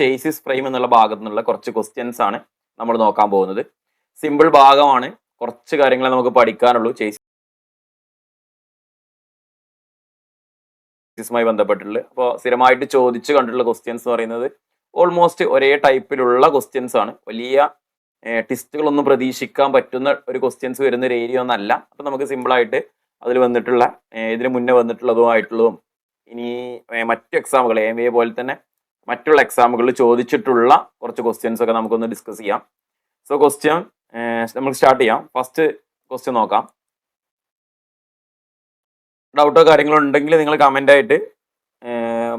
Chassis frame എന്നുള്ള ഭാഗത്തു നിന്നുള്ള കുറച്ച് ക്വസ്റ്റ്യൻസ് ആണ് നമ്മൾ നോക്കാൻ പോകുന്നത്. സിമ്പിൾ ഭാഗമാണ്, കുറച്ച് കാര്യങ്ങൾ നമുക്ക് പഠിക്കാനുള്ളൂ ചേസിസുമായി ബന്ധപ്പെട്ടിട്ടുള്ളത്. അപ്പോൾ സ്ഥിരമായിട്ട് ചോദിച്ചു കണ്ടിട്ടുള്ള ക്വസ്റ്റ്യൻസ് എന്ന് പറയുന്നത് ഓൾമോസ്റ്റ് ഒരേ ടൈപ്പിലുള്ള ക്വസ്റ്റ്യൻസ് ആണ്. വലിയ ടെസ്റ്റുകളൊന്നും പ്രതീക്ഷിക്കാൻ പറ്റുന്ന ഒരു ക്വസ്റ്റ്യൻസ് വരുന്ന ഒരു ഏരിയ ഒന്നല്ല. അപ്പം നമുക്ക് സിമ്പിളായിട്ട് അതിൽ വന്നിട്ടുള്ള ഇതിന് മുന്നേ വന്നിട്ടുള്ളതുമായിട്ടുള്ളതും ഇനി മറ്റു എക്സാമുകൾ MBA പോലെ തന്നെ മറ്റുള്ള എക്സാമുകളിൽ ചോദിച്ചിട്ടുള്ള കുറച്ച് ക്വസ്റ്റ്യൻസ് ഒക്കെ നമുക്കൊന്ന് ഡിസ്കസ് ചെയ്യാം. സോ ക്വസ്റ്റ്യൻ നമുക്ക് സ്റ്റാർട്ട് ചെയ്യാം. ഫസ്റ്റ് ക്വസ്റ്റ്യൻ നോക്കാം. ഡൗട്ടോ കാര്യങ്ങളോ ഉണ്ടെങ്കിൽ നിങ്ങൾ കമൻ്റ് ആയിട്ട്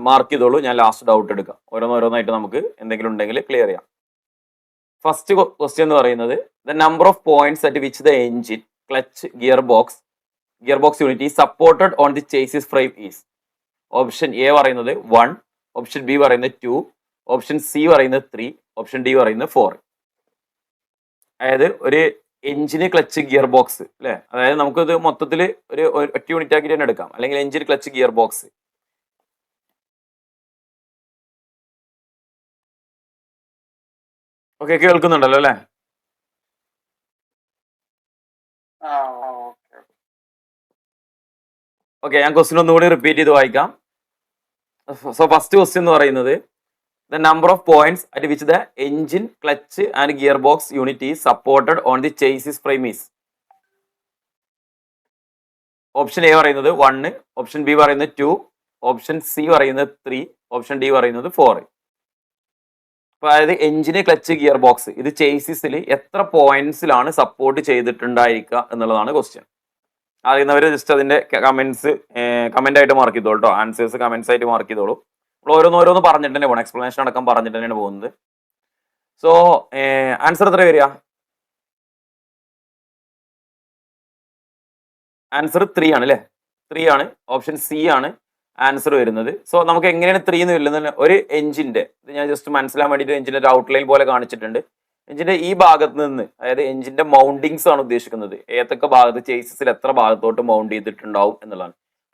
മാർക്ക് ചെയ്തോളൂ. ഞാൻ ലാസ്റ്റ് ഡൗട്ട് എടുക്കാം. ഓരോന്നോരോന്നായിട്ട് നമുക്ക് എന്തെങ്കിലും ഉണ്ടെങ്കിൽ ക്ലിയർ ചെയ്യാം. ഫസ്റ്റ് ക്വസ്റ്റ്യൻ എന്ന് പറയുന്നത് the number of points at which the engine clutch gear box unit is supported on the chassis frame is. Option A പറയുന്നത് 1, ഓപ്ഷൻ ബി പറയുന്നത് 2, ഓപ്ഷൻ സി പറയുന്നത് 3, ഓപ്ഷൻ ഡി പറയുന്നത് 4. അതായത് ഒരു എഞ്ചിന് ക്ലച്ച് ഗിയർ ബോക്സ് അല്ലെ, അതായത് നമുക്കിത് മൊത്തത്തിൽ ഒരു ഒറ്റ യൂണിറ്റ് ആക്കി തന്നെ എടുക്കാം, അല്ലെങ്കിൽ എഞ്ചിന് ക്ലച്ച് ഗിയർ ബോക്സ്. ഓക്കെ, കേൾക്കുന്നുണ്ടല്ലോ അല്ലെ? ഓക്കെ, ഞാൻ ക്വസ്റ്റ്യൻ ഒന്നുകൂടി റിപ്പീറ്റ് ചെയ്ത് വായിക്കാം. സോ ഫസ്റ്റ് ക്വസ്റ്റ്യൻ എന്ന് പറയുന്നത് the number of points at which the engine clutch and gear box unit is supported on the chassis frame is. Option A പറയുന്നത് 1, option B പറയുന്നത് 2, ഓപ്ഷൻ സി പറയുന്നത് 3, option D പറയുന്നത് 4. അതായത് എഞ്ചിന് clutch gear box ഇത് ചേസിസിൽ എത്ര പോയിന്റ്സിലാണ് support ചെയ്തിട്ടുണ്ടായിരിക്കുക എന്നുള്ളതാണ് question. അറിയുന്നവർ just അതിന്റെ കമന്റ് ആയിട്ട് മാർക്ക് ചെയ്തോളൂ കേട്ടോ. ആൻസേഴ്സ് കമന്റ്സ് ആയിട്ട് മാർക്ക് ചെയ്തോളൂ. നമ്മൾ ഓരോന്ന് പറഞ്ഞിട്ട് തന്നെ പോകണം, എക്സ്പ്ലനേഷൻ അടക്കം പറഞ്ഞിട്ട് തന്നെയാണ് പോകുന്നത്. സോ ആൻസർ എത്ര വരിക? ആൻസർ 3 ആണ് അല്ലേ? 3 ആണ്. ഓപ്ഷൻ സി ആണ് ആൻസർ വരുന്നത്. സോ നമുക്ക് എങ്ങനെയാണ് 3 എന്ന് വരുന്നത്? ഒരു എഞ്ചിന്റെ ഇത് ഞാൻ ജസ്റ്റ് മനസ്സിലാൻ വേണ്ടിയിട്ട് എഞ്ചിന്റെ ഒരു ഔട്ട്ലൈൻ പോലെ കാണിച്ചിട്ടുണ്ട്. എഞ്ചിന്റെ ഈ ഭാഗത്ത് നിന്ന്, അതായത് എഞ്ചിന്റെ മൗണ്ടിങ്സ് ആണ് ഉദ്ദേശിക്കുന്നത്. ഏതൊക്കെ ഭാഗത്ത് ചേസിസിൽ എത്ര ഭാഗത്തോട്ട് മൗണ്ട് ചെയ്തിട്ടുണ്ടാവും എന്നുള്ളതാണ്.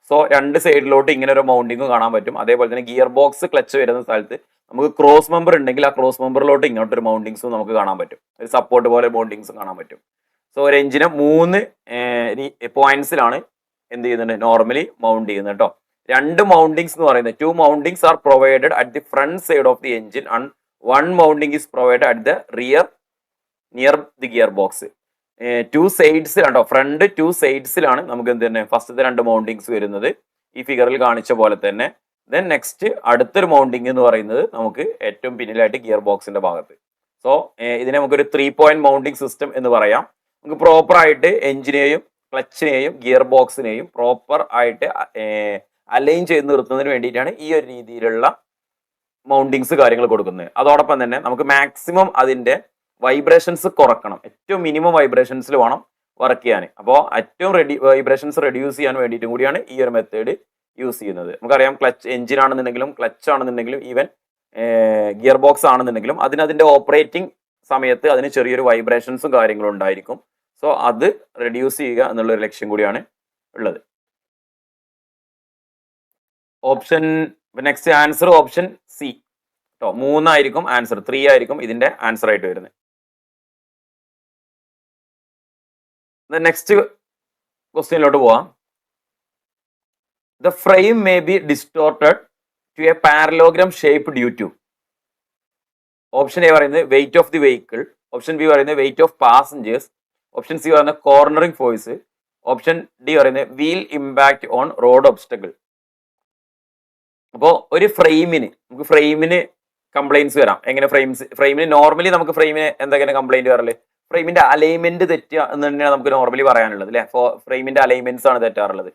സോ രണ്ട് സൈഡിലോട്ട് ഇങ്ങനെ ഒരു മൗണ്ടിങ് കാണാൻ പറ്റും. അതേപോലെ തന്നെ ഗിയർ ബോക്സ് ക്ലച്ച് വരുന്ന സ്ഥലത്ത് നമുക്ക് ക്രോസ് മെമ്പർ ഉണ്ടെങ്കിൽ ആ ക്രോസ് മെമ്പറിലോട്ട് ഇങ്ങോട്ടൊരു മൗണ്ടിങ്സും നമുക്ക് കാണാൻ പറ്റും. ഒരു സപ്പോർട്ട് പോലെ മൗണ്ടിങ്സും കാണാൻ പറ്റും. സോ ഒരു എഞ്ചിനെ 3 പോയിന്റ്സിലാണ് എന്ത് ചെയ്യുന്നുണ്ട്, നോർമലി മൗണ്ട് ചെയ്യുന്നത് കേട്ടോ. 2 മൗണ്ടിങ്സ് എന്ന് പറയുന്നത് 2 mountings are provided at the front side of the engine and 1 mounting is provided at the rear near the gear box. 2 സൈഡ്സിലാണോ, ഫ്രണ്ട് 2 സൈഡ്സിലാണ് നമുക്ക് എന്ത് തന്നെ ഫസ്റ്റത്തെ 2 മൗണ്ടിങ്സ് വരുന്നത് ഈ ഫിഗറിൽ കാണിച്ച പോലെ തന്നെ. ദെൻ നെക്സ്റ്റ് അടുത്തൊരു മൗണ്ടിങ് എന്ന് പറയുന്നത് നമുക്ക് ഏറ്റവും പിന്നിലായിട്ട് ഗിയർ ബോക്സിന്റെ ഭാഗത്ത്. സോ ഇതിനെ നമുക്കൊരു 3 പോയിന്റ് മൗണ്ടിങ് സിസ്റ്റം എന്ന് പറയാം. നമുക്ക് പ്രോപ്പർ ആയിട്ട് എഞ്ചിനെയും ക്ലച്ചിനെയും ഗിയർ ബോക്സിനെയും പ്രോപ്പർ ആയിട്ട് അലൈൻ ചെയ്ത് നിർത്തുന്നതിന് വേണ്ടിയിട്ടാണ് ഈ ഒരു രീതിയിലുള്ള മൗണ്ടിങ്സ് കാര്യങ്ങൾ കൊടുക്കുന്നത്. അതോടൊപ്പം തന്നെ നമുക്ക് മാക്സിമം അതിന്റെ വൈബ്രേഷൻസ് കുറക്കണം. ഏറ്റവും മിനിമം വൈബ്രേഷൻസിൽ വേണം വർക്ക് ചെയ്യാൻ. അപ്പോൾ ഏറ്റവും വൈബ്രേഷൻസ് റെഡ്യൂസ് ചെയ്യാൻ വേണ്ടിയിട്ടും കൂടിയാണ് ഈ ഒരു മെത്തേഡ് യൂസ് ചെയ്യുന്നത്. നമുക്കറിയാം ക്ലച്ച് എഞ്ചിൻ ആണെന്നുണ്ടെങ്കിലും ക്ലച്ച് ആണെന്നുണ്ടെങ്കിലും ഈവൻ ഗിയർ ബോക്സ് ആണെന്നുണ്ടെങ്കിലും അതിന്റെ ഓപ്പറേറ്റിംഗ് സമയത്ത് അതിന് ചെറിയൊരു വൈബ്രേഷൻസും കാര്യങ്ങളും ഉണ്ടായിരിക്കും. സോ അത് റെഡ്യൂസ് ചെയ്യുക എന്നുള്ളൊരു ലക്ഷ്യം കൂടിയാണ് ഉള്ളത്. Option next answer option C കേട്ടോ. 3 ആയിരിക്കും ആൻസർ, 3 ആയിരിക്കും ഇതിന്റെ ആൻസർ ആയിട്ട് വരുന്നത്. നെക്സ്റ്റ് ക്വസ്റ്റ്യനിലോട്ട് പോവാം. The frame may be distorted to a parallelogram shape due to. Option A പറയുന്നത് weight of the vehicle, option B പറയുന്നത് weight of passengers, option C പറയുന്നത് കോർണറിംഗ് ഫോഴ്സ്, ഓപ്ഷൻ ഡി പറയുന്നത് wheel impact on road obstacle. അപ്പോൾ ഒരു ഫ്രെയിമിന് complaints വരാം. എങ്ങനെ ഫ്രെയിമിന് normally നമുക്ക് ഫ്രെയിമിന് എന്തൊക്കെയാണ് കംപ്ലൈന്റ് വരല്? ഫ്രെയിമിന്റെ അലൈൻമെന്റ് തെറ്റുക എന്ന് തന്നെയാണ് നമുക്ക് നോർമലി പറയാനുള്ളത് അല്ലെ. ഫ്രെയിമിന്റെ അലൈൻമെന്റ്സ് ആണ് തെറ്റാറുള്ളത്.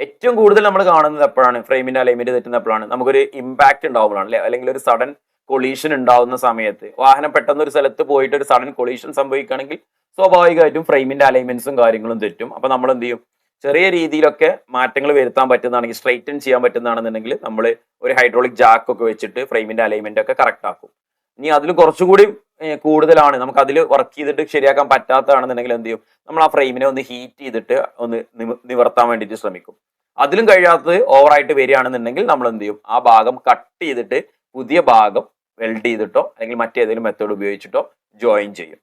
ഏറ്റവും കൂടുതൽ നമ്മൾ കാണുന്നത് എപ്പോഴാണ് ഫ്രെയിമിന്റെ അലൈൻമെന്റ് തെറ്റുന്ന എപ്പോഴാണ്? നമുക്കൊരു ഇമ്പാക്ട് ഉണ്ടാവുമ്പോഴാണ് അല്ലെ, അല്ലെങ്കിൽ ഒരു സഡൻ കൊളീഷൻ ഉണ്ടാവുന്ന സമയത്ത് വാഹനം പെട്ടെന്ന് ഒരു സ്ഥലത്ത് പോയിട്ട് ഒരു സഡൻ കൊളീഷൻ സംഭവിക്കുകയാണെങ്കിൽ സ്വാഭാവികമായിട്ടും ഫ്രെയിമിന്റെ അലൈൻമെന്റ്സും കാര്യങ്ങളും തെറ്റും. അപ്പൊ നമ്മൾ എന്ത് ചെയ്യും? ചെറിയ രീതിയിലൊക്കെ മാറ്റങ്ങൾ വരുത്താൻ പറ്റുന്നതാണെങ്കിൽ, സ്ട്രൈറ്റൻ ചെയ്യാൻ പറ്റുന്നതാണെന്നുണ്ടെങ്കിൽ നമ്മൾ ഒരു ഹൈഡ്രോളിക് ജാക്ക് ഒക്കെ വെച്ചിട്ട് ഫ്രെയിമിന്റെ അലൈൻമെന്റ് ഒക്കെ കറക്റ്റ് ആക്കും. ഇനി അതിൽ കുറച്ചുകൂടി കൂടുതലാണ്, നമുക്ക് അതിൽ വർക്ക് ചെയ്തിട്ട് ശരിയാക്കാൻ പറ്റാത്തതാണെന്നുണ്ടെങ്കിൽ എന്ത് ചെയ്യും? നമ്മൾ ആ ഫ്രെയിമിനെ ഒന്ന് ഹീറ്റ് ചെയ്തിട്ട് ഒന്ന് നിവർത്താൻ വേണ്ടിയിട്ട് ശ്രമിക്കും. അതിലും കഴിയാത്തത് ഓവറായിട്ട് വരികയാണെന്നുണ്ടെങ്കിൽ നമ്മൾ എന്ത് ചെയ്യും? ആ ഭാഗം കട്ട് ചെയ്തിട്ട് പുതിയ ഭാഗം വെൽഡ് ചെയ്തിട്ടോ അല്ലെങ്കിൽ മറ്റേതെങ്കിലും മെത്തേഡ് ഉപയോഗിച്ചിട്ടോ ജോയിൻ ചെയ്യും.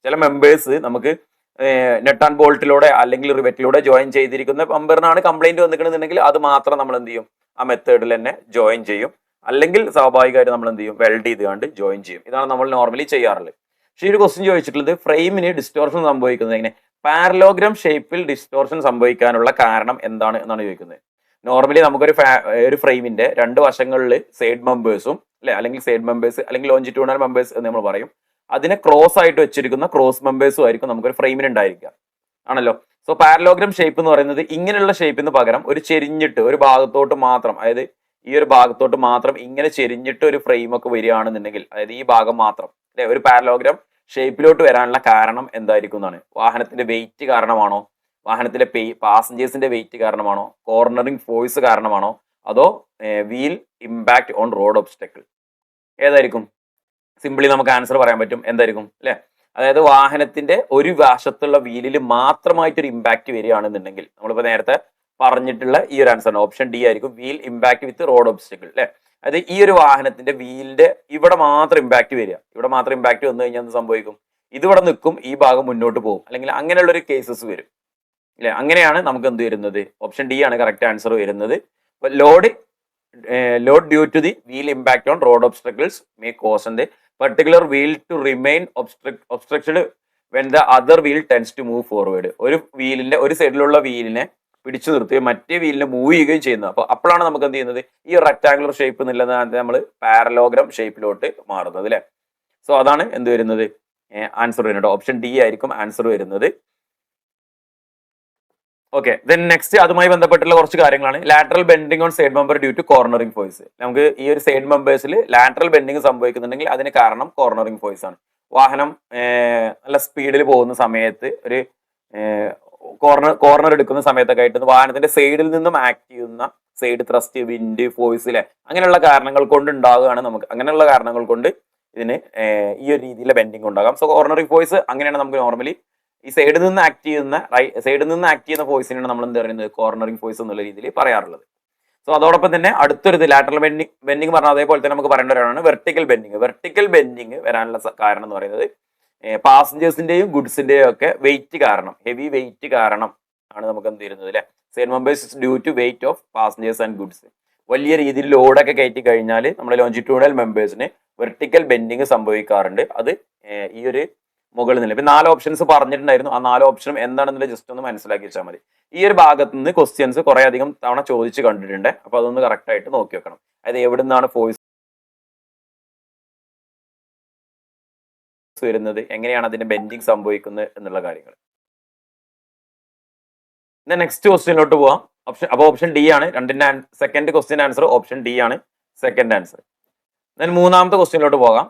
ചില മെമ്പേഴ്സ് നമുക്ക് നെട്ട് ആൻഡ് ബോൾട്ടിലൂടെ അല്ലെങ്കിൽ റിവറ്റിലൂടെ ജോയിൻ ചെയ്തിരിക്കുന്ന മെമ്പറിനാണ് കംപ്ലൈന്റ് വന്നിട്ടുണ്ടെങ്കിൽ അത് മാത്രം നമ്മൾ എന്ത് ചെയ്യും, ആ മെത്തേഡിൽ തന്നെ ജോയിൻ ചെയ്യും. അല്ലെങ്കിൽ സ്വാഭാവികമായിട്ട് നമ്മൾ എന്ത് ചെയ്യും, വെൽഡ് ചെയ്ത് കണ്ട് ജോയിൻ ചെയ്യും. ഇതാണ് നമ്മൾ നോർമലി ചെയ്യാറുള്ളത്. പക്ഷേ ഈ ഒരു ക്വസ്റ്റ്യൻ ചോദിച്ചിട്ടുള്ളത് ഫ്രെയിമിന് ഡിസ്റ്റോർഷൻ സംഭവിക്കുന്നത് എങ്ങനെ, പാരലോഗ്രാം ഷേപ്പിൽ ഡിസ്റ്റോർഷൻ സംഭവിക്കാനുള്ള കാരണം എന്താണ് എന്നാണ് ചോദിക്കുന്നത്. നോർമലി നമുക്കൊരു ഒരു ഫ്രെയിമിന്റെ രണ്ട് വശങ്ങളിൽ സൈഡ് മെമ്പേഴ്സും അല്ലെ, അല്ലെങ്കിൽ സൈഡ് മെമ്പേഴ്സ് അല്ലെങ്കിൽ ലോഞ്ചിറ്റ്യൂണൽ മെമ്പേഴ്സ് എന്ന് നമ്മൾ പറയും. അതിനെ ക്രോസ് ആയിട്ട് വെച്ചിരിക്കുന്ന ക്രോസ് മെമ്പേഴ്സും ആയിരിക്കും നമുക്കൊരു ഫ്രെയിമിന് ഉണ്ടായിരിക്കുക, ആണല്ലോ. സോ പാരലോഗ്രാം ഷേപ്പ് എന്ന് പറയുന്നത് ഇങ്ങനെയുള്ള ഷേപ്പിന് പകരം ഒരു ചെരിഞ്ഞിട്ട് ഒരു ഭാഗത്തോട്ട് മാത്രം, അതായത് ഈ ഒരു ഭാഗത്തോട്ട് മാത്രം ഇങ്ങനെ ചെരിഞ്ഞിട്ട് ഒരു ഫ്രെയിം ഒക്കെ വരികയാണെന്നുണ്ടെങ്കിൽ, അതായത് ഈ ഭാഗം മാത്രം അല്ലെ ഒരു പാരലോഗ്രാം ഷേപ്പിലോട്ട് വരാനുള്ള കാരണം എന്തായിരിക്കും എന്നാണ്. വാഹനത്തിന്റെ വെയിറ്റ് കാരണമാണോ, വാഹനത്തിലെ പാസഞ്ചേഴ്സിന്റെ വെയിറ്റ് കാരണമാണോ, കോർണറിംഗ് ഫോഴ്സ് കാരണമാണോ, അതോ wheel impact on road obstacle, ഏതായിരിക്കും? സിംപിളി നമുക്ക് ആൻസർ പറയാൻ പറ്റും, എന്തായിരിക്കും അല്ലെ. അതായത് വാഹനത്തിന്റെ ഒരു വശത്തുള്ള വീലിൽ മാത്രമായിട്ടൊരു ഇമ്പാക്ട് വരികയാണെന്നുണ്ടെങ്കിൽ, നമ്മളിപ്പോ നേരത്തെ പറഞ്ഞിട്ടുള്ള ഈ ഒരു ആൻസർ ഓപ്ഷൻ ഡി ആയിരിക്കും, വീൽ ഇമ്പാക്ട് വിത്ത് റോഡ് ഒബ്സ്റ്റക്കിൾ അല്ലെ. അതായത് ഈ ഒരു വാഹനത്തിന്റെ വീലിന്റെ ഇവിടെ മാത്രം ഇമ്പാക്ട് വരിക, ഇവിടെ മാത്രം ഇമ്പാക്ട് വന്നു കഴിഞ്ഞാൽ എന്ത് സംഭവിക്കും, ഇതിവിടെ നിൽക്കും, ഈ ഭാഗം മുന്നോട്ട് പോകും, അല്ലെങ്കിൽ അങ്ങനെയുള്ള ഒരു കേസസ് വരും അല്ലെ. അങ്ങനെയാണ് നമുക്ക് എന്ത് വരുന്നത്, ഓപ്ഷൻ ഡി ആണ് കറക്റ്റ് ആൻസർ വരുന്നത്. Load due to the wheel impact on road obstacles may cause the particular wheel to remain obstructed when the other wheel tends to move forward. ഒരു വീലിന്റെ ഒരു സൈഡിലുള്ള വീലിനെ പിടിച്ചു നിർത്തുകയും മറ്റേ വീലിനെ മൂവ് ചെയ്യുകയും ചെയ്യുന്നത്. അപ്പോൾ അപ്പോഴാണ് നമുക്ക് എന്ത് ചെയ്യുന്നത്, ഈ റെക്ടാങ്കുലർ ഷേപ്പ് എന്നുള്ളത് നമ്മൾ പാരലോഗ്രാം ഷേപ്പിലോട്ട് മാറുന്നത് അല്ലെ. സോ അതാണ് എന്ത് വരുന്നത്, ആൻസർ വരുന്നത്. ഓപ്ഷൻ ഡി ആയിരിക്കും ആൻസർ വരുന്നത്. ഓക്കെ, ദെൻ നെക്സ്റ്റ് അതുമായി ബന്ധപ്പെട്ടുള്ള കുറച്ച് കാര്യങ്ങളാണ്. Lateral bending on side member due to cornering force. നമുക്ക് ഈ ഒരു സൈഡ് മെമ്പേഴ്സിൽ ലാറ്ററൽ ബെൻഡിങ് സംഭവിക്കുന്നുണ്ടെങ്കിൽ അതിന് കാരണം കോർണറിംഗ് ഫോഴ്സ് ആണ്. വാഹനം നല്ല സ്പീഡിൽ പോകുന്ന സമയത്ത് ഒരു കോർണർ എടുക്കുന്ന സമയത്തൊക്കെ ആയിട്ട് വാഹനത്തിന്റെ സൈഡിൽ നിന്നും ആക്ട് ചെയ്യുന്ന സൈഡ് ത്രസ്റ്റ്, വിൻഡ്, ഫോഴ്സിലെ അങ്ങനെയുള്ള കാരണങ്ങൾ കൊണ്ട് ഉണ്ടാകുകയാണ്. നമുക്ക് അങ്ങനെയുള്ള കാരണങ്ങൾ കൊണ്ട് ഇതിന് ഈ ഒരു രീതിയിലെ ബെൻഡിങ് ഉണ്ടാകാം. സോ കോർണറിംഗ് ഫോഴ്സ് അങ്ങനെയാണ് നമുക്ക് നോർമലി ഈ സൈഡിൽ നിന്ന് ആക്ട് ചെയ്യുന്ന ഫോഴ്സിനാണ് നമ്മൾ എന്ത് പറയുന്നത്, കോർണറിംഗ് ഫോഴ്സ് എന്നുള്ള രീതിയിൽ പറയാറുള്ളത്. സോ അതോടൊപ്പം തന്നെ അടുത്തൊരു ലാറ്ററൽ ബെൻഡിങ് പറഞ്ഞാൽ അതേപോലെ തന്നെ നമുക്ക് പറയേണ്ട ഒരാളാണ് വെർട്ടിക്കൽ ബെൻഡിങ്. വെർട്ടിക്കൽ ബെൻഡിങ് വരാനുള്ള കാരണം എന്ന് പറയുന്നത് പാസഞ്ചേഴ്സിന്റെയും ഗുഡ്സിന്റെയും ഒക്കെ വെയിറ്റ് കാരണം, ഹെവി വെയിറ്റ് കാരണം ആണ് നമുക്ക് എന്ത് ചെയ്യുന്നത് അല്ലെ. Side members due to weight of passengers and goods. വലിയ രീതിയിൽ ലോഡൊക്കെ കയറ്റി കഴിഞ്ഞാൽ നമ്മുടെ ലോഞ്ചിറ്റ്യൂണൽ മെമ്പേഴ്സിന് വെർട്ടിക്കൽ ബെൻഡിങ് സംഭവിക്കാറുണ്ട്. അത് ഈ ഒരു മുകളിൽ നിന്ന്. ഇപ്പൊ 4 ഓപ്ഷൻസ് പറഞ്ഞിട്ടുണ്ടായിരുന്നു. ആ 4 ഓപ്ഷനും എന്താണെന്നുള്ള ജസ്റ്റ് ഒന്ന് മനസ്സിലാക്കി വെച്ചാൽ മതി. ഈ ഒരു ഭാഗത്ത് നിന്ന് ക്വസ്റ്റ്യൻസ് കുറെ അധികം തവണ ചോദിച്ച് കണ്ടിട്ടുണ്ട്. അപ്പൊ അതൊന്ന് കറക്റ്റ് ആയിട്ട് നോക്കി വെക്കണം. അതായത് എവിടെ നിന്നാണ് ഫോഴ്സ് വരുന്നത്, എങ്ങനെയാണ് അതിന്റെ ബെൻഡിങ് സംഭവിക്കുന്നത് എന്നുള്ള കാര്യങ്ങൾ. നെക്സ്റ്റ് ക്വസ്റ്റ്യനിലോട്ട് പോവാം. ഓപ്ഷൻ ഡി ആണ് രണ്ടിന്റെ second question answer. Option D ആണ് സെക്കൻഡ് ആൻസർ. ദെൻ മൂന്നാമത്തെ ക്വസ്റ്റ്യനിലോട്ട് പോകാം.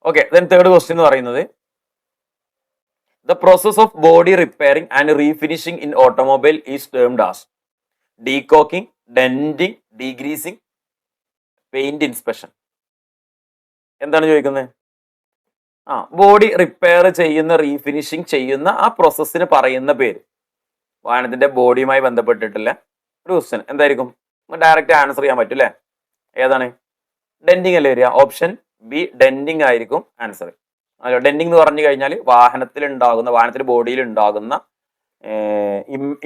ഓക്കെ, ദെൻ തേർഡ് ക്വസ്റ്റ്യൻ എന്ന് പറയുന്നത് the process of body repairing and refinishing in automobile is termed as decoking, denting, degreasing, paint inspection. എന്താണ് ചോദിക്കുന്നത്? ബോഡി റിപ്പയർ ചെയ്യുന്ന, റീഫിനിഷിംഗ് ചെയ്യുന്ന ആ പ്രോസസ്സിന് പറയുന്ന പേര്. വാഹനത്തിന്റെ ബോഡിയുമായി ബന്ധപ്പെട്ടിട്ടുള്ള ഒരു ക്വസ്റ്റ്യൻ എന്തായിരിക്കും? ഡയറക്റ്റ് ആൻസർ ചെയ്യാൻ പറ്റും അല്ലേ? ഏതാണ്? ഡെന്റിങ് അല്ലേ വരിക? ഓപ്ഷൻ ബി ഡെന്റിങ് ആയിരിക്കും ആൻസർ. ഡെന്റിങ് എന്ന് പറഞ്ഞു കഴിഞ്ഞാൽ വാഹനത്തിന്റെ ബോഡിയിൽ ഉണ്ടാകുന്ന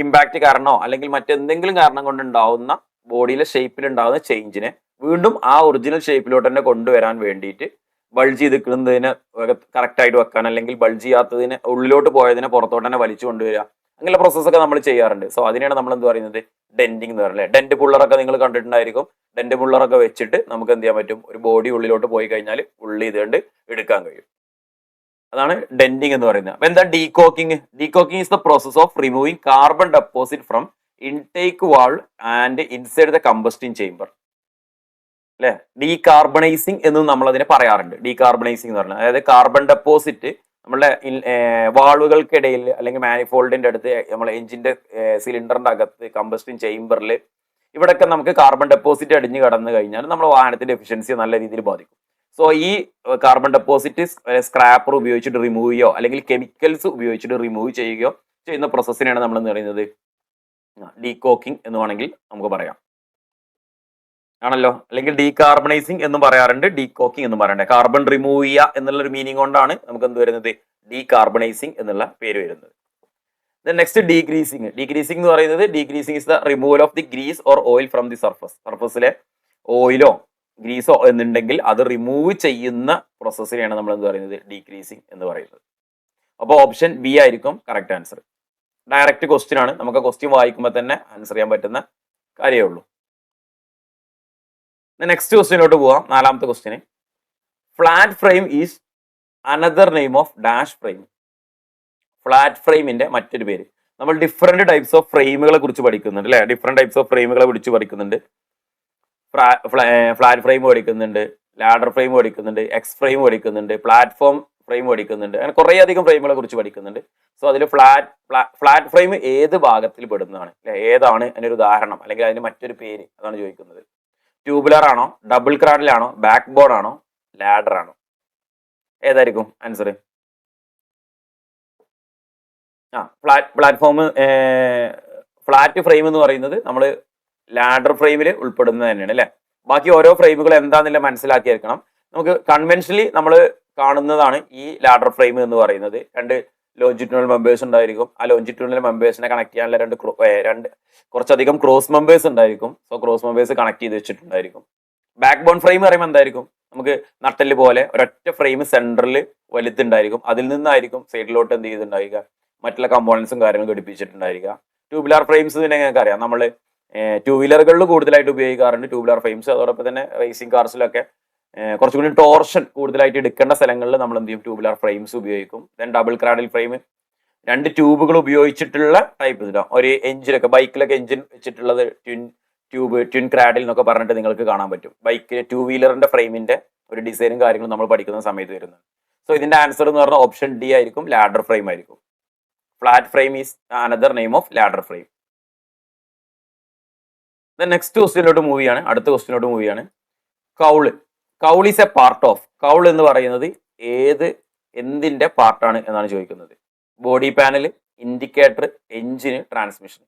ഇമ്പാക്ട് കാരണമോ അല്ലെങ്കിൽ മറ്റെന്തെങ്കിലും കാരണം കൊണ്ട് ഉണ്ടാവുന്ന ബോഡിയിലെ ഷേപ്പിൽ ഉണ്ടാകുന്ന ചേഞ്ചിനെ വീണ്ടും ആ ഒറിജിനൽ ഷേപ്പിലോട്ട് തന്നെ കൊണ്ടുവരാൻ വേണ്ടിയിട്ട് ബൾജ് ചെയ്തിരിക്കുന്നതിനെ കറക്റ്റ് ആയിട്ട് വെക്കാൻ, അല്ലെങ്കിൽ ബൾജ് ചെയ്യാത്തതിനെ ഉള്ളിലോട്ട് പോയതിനെ പുറത്തോട്ട് തന്നെ വലിച്ചു കൊണ്ടുവരിക, അങ്ങനെയുള്ള പ്രോസസ്സൊക്കെ നമ്മൾ ചെയ്യാറുണ്ട്. സോ അതിനെയാണ് നമ്മൾ എന്ത് പറയുന്നത്? ഡെന്റിങ് എന്ന് പറയുന്നത്. ഡെന്റ് പുള്ളറൊക്കെ നിങ്ങൾ കണ്ടിട്ടുണ്ടായിരിക്കും. ഡെന്റ് പുള്ളറൊക്കെ വെച്ചിട്ട് നമുക്ക് എന്ത് ചെയ്യാൻ പറ്റും? ഒരു ബോഡി ഉള്ളിലോട്ട് പോയി കഴിഞ്ഞാൽ ഉള്ളി ഇതുകൊണ്ട് എടുക്കാൻ കഴിയും. അതാണ് ഡെന്റിങ് എന്ന് പറയുന്നത്. അപ്പൊ എന്താ decoking? Decoking is the process of removing carbon deposit from intake valve and inside the combusting chamber അല്ലെ. ഡീകാർബണൈസിങ് എന്ന് നമ്മൾ അതിനെ പറയാറുണ്ട്. ഡീകാർബണൈസിങ് എന്ന് പറഞ്ഞാൽ അതായത് കാർബൺ ഡെപ്പോസിറ്റ് നമ്മുടെ വാൾവുകൾക്കിടയിൽ അല്ലെങ്കിൽ മാനിഫോൾഡിന്റെ അടുത്ത്, നമ്മളെ എഞ്ചിന്റെ സിലിണ്ടറിന്റെ അകത്ത്, കമ്പസ്റ്റിംഗ് ചേംബറിൽ, ഇവിടെയൊക്കെ നമുക്ക് കാർബൺ ഡെപ്പോസിറ്റ് അടിഞ്ഞു കടന്നു കഴിഞ്ഞാൽ നമ്മുടെ വാഹനത്തിന്റെ എഫിഷ്യൻസി നല്ല രീതിയിൽ ബാധിക്കും. സോ ഈ കാർബൺ ഡെപ്പോസിറ്റ് സ്ക്രാപ്പർ ഉപയോഗിച്ചിട്ട് റിമൂവ് ചെയ്യുകയോ അല്ലെങ്കിൽ കെമിക്കൽസ് ഉപയോഗിച്ചിട്ട് റിമൂവ് ചെയ്യുകയോ ചെയ്യുന്ന പ്രോസസ്സിനെയാണ് നമ്മൾ എന്ന് പറയുന്നത് ഡീകോക്കിംഗ് എന്ന് വേണമെങ്കിൽ നമുക്ക് പറയാം. ആണല്ലോ, അല്ലെങ്കിൽ ഡീകാർബണൈസിങ് എന്നും പറയാറുണ്ട്, ഡീകോക്കിംഗ് എന്നും പറയണ്ടേ. കാർബൺ റിമൂവ് ചെയ്യുക എന്നുള്ളൊരു മീനിങ് കൊണ്ടാണ് നമുക്ക് എന്ത് വരുന്നത്, ഡീകാർബണൈസിങ് എന്നുള്ള പേര് വരുന്നത്. നെക്സ്റ്റ് ഡീഗ്രീസിങ്. ഡീഗ്രീസിങ് എന്ന് പറയുന്നത് degreasing is the removal of the grease or oil from the surface. സർഫസിലെ ഓയിലോ ഗ്രീസോ എന്നുണ്ടെങ്കിൽ അത് റിമൂവ് ചെയ്യുന്ന പ്രോസസ്സിനെയാണ് നമ്മൾ എന്ത് പറയുന്നത്, ഡീഗ്രീസിങ് എന്ന് പറയുന്നത്. അപ്പോൾ ഓപ്ഷൻ ബി ആയിരിക്കും കറക്റ്റ് ആൻസർ. ഡയറക്റ്റ് ക്വസ്റ്റ്യൻ ആണ്, നമുക്ക് ക്വസ്റ്റ്യൻ വായിക്കുമ്പോൾ തന്നെ ആൻസർ ചെയ്യാൻ പറ്റുന്ന കാര്യമേ ഉള്ളൂ. നെക്സ്റ്റ് ക്വസ്റ്റ്യനിലോട്ട് പോവാം. നാലാമത്തെ question, flat frame is another name of dash frame. Flat ഫ്രെയിമിന്റെ മറ്റൊരു പേര്. നമ്മൾ ഡിഫറെന്റ് ടൈപ്സ് ഓഫ് ഫ്രെയിമുകളെ കുറിച്ച് പഠിക്കുന്നുണ്ട് അല്ലെ, ഡിഫറെന്റ് ടൈപ്സ് ഓഫ് ഫ്രെയിമുകളെ കുറിച്ച് പഠിക്കുന്നുണ്ട്. ഫ്ലാറ്റ് ഫ്രെയിം പഠിക്കുന്നുണ്ട്, ലാഡർ ഫ്രെയിം പഠിക്കുന്നുണ്ട്, എക്സ് ഫ്രെയിം പഠിക്കുന്നുണ്ട്, പ്ലാറ്റ്ഫോം ഫ്രെയിം പഠിക്കുന്നുണ്ട്, അങ്ങനെ കുറേ അധികം ഫ്രെയിമുകളെ കുറിച്ച് പഠിക്കുന്നുണ്ട്. സോ അതിൽ ഫ്ലാറ്റ് ഫ്രെയിം ഏത് ഭാഗത്തിൽ പെടുന്നതാണ് അല്ലെ, ഏതാണ് അതിനൊരു ഉദാഹരണം അല്ലെങ്കിൽ അതിന് മറ്റൊരു പേര്, അതാണ് ചോദിക്കുന്നത്. ട്യൂബുലർ ആണോ, ഡബിൾ ക്രാഡിലാണോ, ബാക്ക് ബോൺ ആണോ, ലാഡർ ആണോ? ഏതായിരിക്കും ആൻസർ? പ്ലാറ്റ്ഫോം ഫ്ലാറ്റ് ഫ്രെയിം എന്ന് പറയുന്നത് നമ്മൾ ലാഡർ ഫ്രെയിമിൽ ഉൾപ്പെടുന്നത് തന്നെയാണ് അല്ലെ. ബാക്കി ഓരോ ഫ്രെയിമുകൾ എന്താണെന്നില്ല മനസ്സിലാക്കിയിരിക്കണം. നമുക്ക് കൺവെൻഷനലി നമ്മൾ കാണുന്നതാണ് ഈ ലാഡർ ഫ്രെയിം എന്ന് പറയുന്നത്. രണ്ട് ലോഞ്ചിറ്റ്യൂണൽ മെമ്പേഴ്സ് ഉണ്ടായിരിക്കും. ആ ലോഞ്ചിറ്റ്യൂണൽ മെമ്പേഴ്സിനെ കണക്ട് ചെയ്യാനുള്ള രണ്ട് കുറച്ചധികം ക്രോസ് മെമ്പേഴ്സ് ഉണ്ടായിരിക്കും. സോ ക്രോസ് മെമ്പേഴ്സ് കണക്ട് ചെയ്ത് വെച്ചിട്ടുണ്ടായിരിക്കും. ബാക്ക് ബോൺ ഫ്രെയിം പറയുമ്പോൾ എന്തായിരിക്കും, നമുക്ക് നട്ടല് പോലെ ഒരൊറ്റ ഫ്രെയിം സെൻറ്ററിൽ വലുതുണ്ടായിരിക്കും. അതിൽ നിന്നായിരിക്കും സൈഡിലോട്ട് എന്ത് ചെയ്തിട്ടുണ്ടായിരിക്കുക, മറ്റുള്ള കമ്പോണൻസും കാര്യങ്ങളും ഘടിപ്പിച്ചിട്ടുണ്ടായിരിക്കുക. ട്യൂബുലാർ ഫ്രെയിംസ് തന്നെ ഞങ്ങൾക്ക് അറിയാം, നമ്മൾ ടൂ വീലറുകളിൽ കൂടുതലായിട്ട് ഉപയോഗിക്കാറുണ്ട് ട്യൂബുലാർ ഫ്രെയിംസ്. അതോടൊപ്പം തന്നെ റേസിംഗ് കാർസിലൊക്കെ കുറച്ചുകൂടി ടോർഷൻ കൂടുതലായിട്ട് എടുക്കേണ്ട സ്ഥലങ്ങളിൽ നമ്മൾ എന്ത് ചെയ്യും, ട്യൂബുലാർ ഫ്രെയിംസ് ഉപയോഗിക്കും. ദെൻ ഡബിൾ ക്രാഡിൽ ഫ്രെയിം, രണ്ട് ട്യൂബുകൾ ഉപയോഗിച്ചിട്ടുള്ള ടൈപ്പ് ഇതാ. ഒരു എഞ്ചിനൊക്കെ ബൈക്കിലൊക്കെ എഞ്ചിൻ വെച്ചിട്ടുള്ളത് ട്വിൻ ക്രാഡിൽ എന്നൊക്കെ പറഞ്ഞിട്ട് നിങ്ങൾക്ക് കാണാൻ പറ്റും. ബൈക്ക് ടൂ വീലറിന്റെ ഫ്രെയിമിന്റെ ഒരു ഡിസൈനും കാര്യങ്ങളും നമ്മൾ പഠിക്കുന്ന സമയത്ത് വരുന്നത്. സോ ഇതിന്റെ ആൻസർ എന്ന് പറഞ്ഞാൽ ഓപ്ഷൻ ഡി ആയിരിക്കും, ലാഡർ ഫ്രെയിം ആയിരിക്കും. Flat frame is another name of ladder frame. Next ക്വസ്റ്റ്യനിലോട്ട് മൂവ് ചെയ്യാണ്. അടുത്ത ക്വസ്റ്റ്യനിലോട്ട് മൂവ് ചെയ്യാണ്. Cowl. Cowl is a part of. Cowl എന്ന് പറയുന്നത് എന്തിന്റെ പാർട്ടാണ് എന്നാണ് ചോദിക്കുന്നത്. Body panel, indicator, engine, transmission.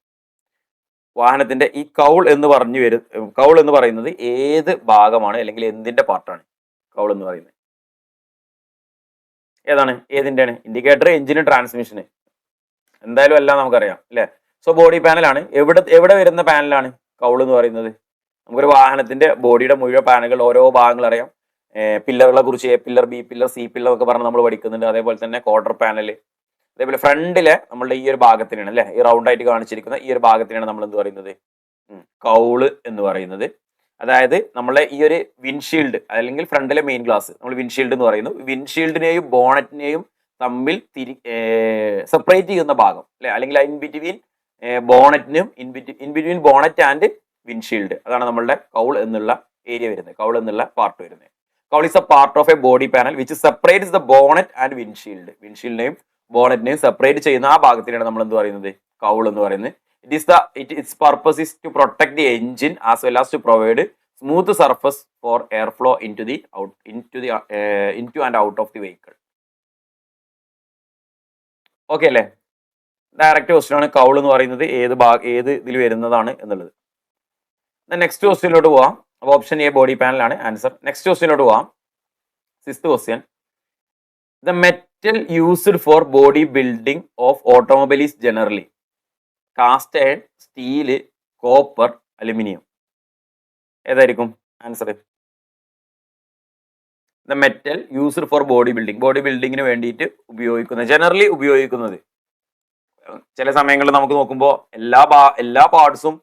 വാഹനത്തിന്റെ ഈ കൗൾ എന്ന് പറയുന്നത് ഏത് ഭാഗമാണ് അല്ലെങ്കിൽ എന്തിന്റെ പാർട്ടാണ് കൗൾ എന്ന് പറയുന്നത്? ഏതാണ്, ഏതിന്റെയാണ്? ഇൻഡിക്കേറ്റർ, എഞ്ചിന്, ട്രാൻസ്മിഷന്, എന്തായാലും എല്ലാം നമുക്കറിയാം അല്ലെ. സോ ബോഡി പാനലാണ്. എവിടെ വരുന്ന പാനലാണ് കൗൾ എന്ന് പറയുന്നത്? നമുക്കൊരു വാഹനത്തിന്റെ ബോഡിയുടെ മുഴുവൻ പാനലുകൾ ഓരോ ഭാഗങ്ങൾ അറിയാം. പില്ലറുകളെ കുറിച്ച് A pillar, B pillar, C pillar ഒക്കെ പറഞ്ഞ് നമ്മൾ പഠിക്കുന്നുണ്ട്. അതേപോലെ തന്നെ ക്വാർട്ടർ പാനൽ, അതേപോലെ ഫ്രണ്ടിലെ നമ്മളുടെ ഈ ഒരു ഭാഗത്തിനാണ് അല്ലെ, ഈ റൗണ്ട് ആയിട്ട് കാണിച്ചിരിക്കുന്ന ഈ ഒരു ഭാഗത്തിനാണ് നമ്മൾ എന്ത് പറയുന്നത്, കൗള് എന്ന് പറയുന്നത്. അതായത് നമ്മളെ ഈ ഒരു വിൻഷീൽഡ് അല്ലെങ്കിൽ ഫ്രണ്ടിലെ മെയിൻ ഗ്ലാസ് നമ്മൾ വിൻഷീൽഡ് എന്ന് പറയുന്നു. വിൻഷീൽഡിനെയും ബോണറ്റിനെയും തമ്മിൽ സെപ്പറേറ്റ് ചെയ്യുന്ന ഭാഗം അല്ലെ, അല്ലെങ്കിൽ ഇൻ ബിറ്റ്വീൻ ബോണറ്റിനും in between bonnet and windshield, അതാണ് നമ്മളുടെ കൗൾ എന്നുള്ള ഏരിയ വരുന്നത്, കൗൾ എന്നുള്ള പാർട്ട് വരുന്നത്. Cowl is a part of a body panel which separates the bonnet and windshield. വിൻഷീൽഡിനെയും ബോണറ്റിനെയും സെപ്പറേറ്റ് ചെയ്യുന്ന ആ ഭാഗത്തിനാണ് നമ്മൾ എന്ത് പറയുന്നത്, കൗൾ എന്ന് പറയുന്നത്. Its purpose is to protect the engine as well as to provide smooth surface for air flow into and out of the vehicle. Okay അല്ലേ? ഡയറക്റ്റ് ക്വസ്റ്റ്യൻ ആണ് കൗൾ എന്ന് പറയുന്നത് ഏത് ഇതിൽ വരുന്നതാണ് എന്നുള്ളത്. നെക്സ്റ്റ് ക്വസ്റ്റ്യനിലോട്ട് പോവാം. അപ്പോൾ ഓപ്ഷൻ എ ബോഡി പാനലാണ് ആൻസർ. നെക്സ്റ്റ് ക്വസ്റ്റ്യനിലോട്ട് പോവാം. Sixth question, the metal used for body building of automobile is generally cast iron, steel, copper, aluminium. ഏതായിരിക്കും answer? The metal used for body ബിൽഡിങ്ങിന് വേണ്ടിയിട്ട് ജനറലി ഉപയോഗിക്കുന്നത്. ചില സമയങ്ങളിൽ നമുക്ക് നോക്കുമ്പോൾ എല്ലാ പാർട്സും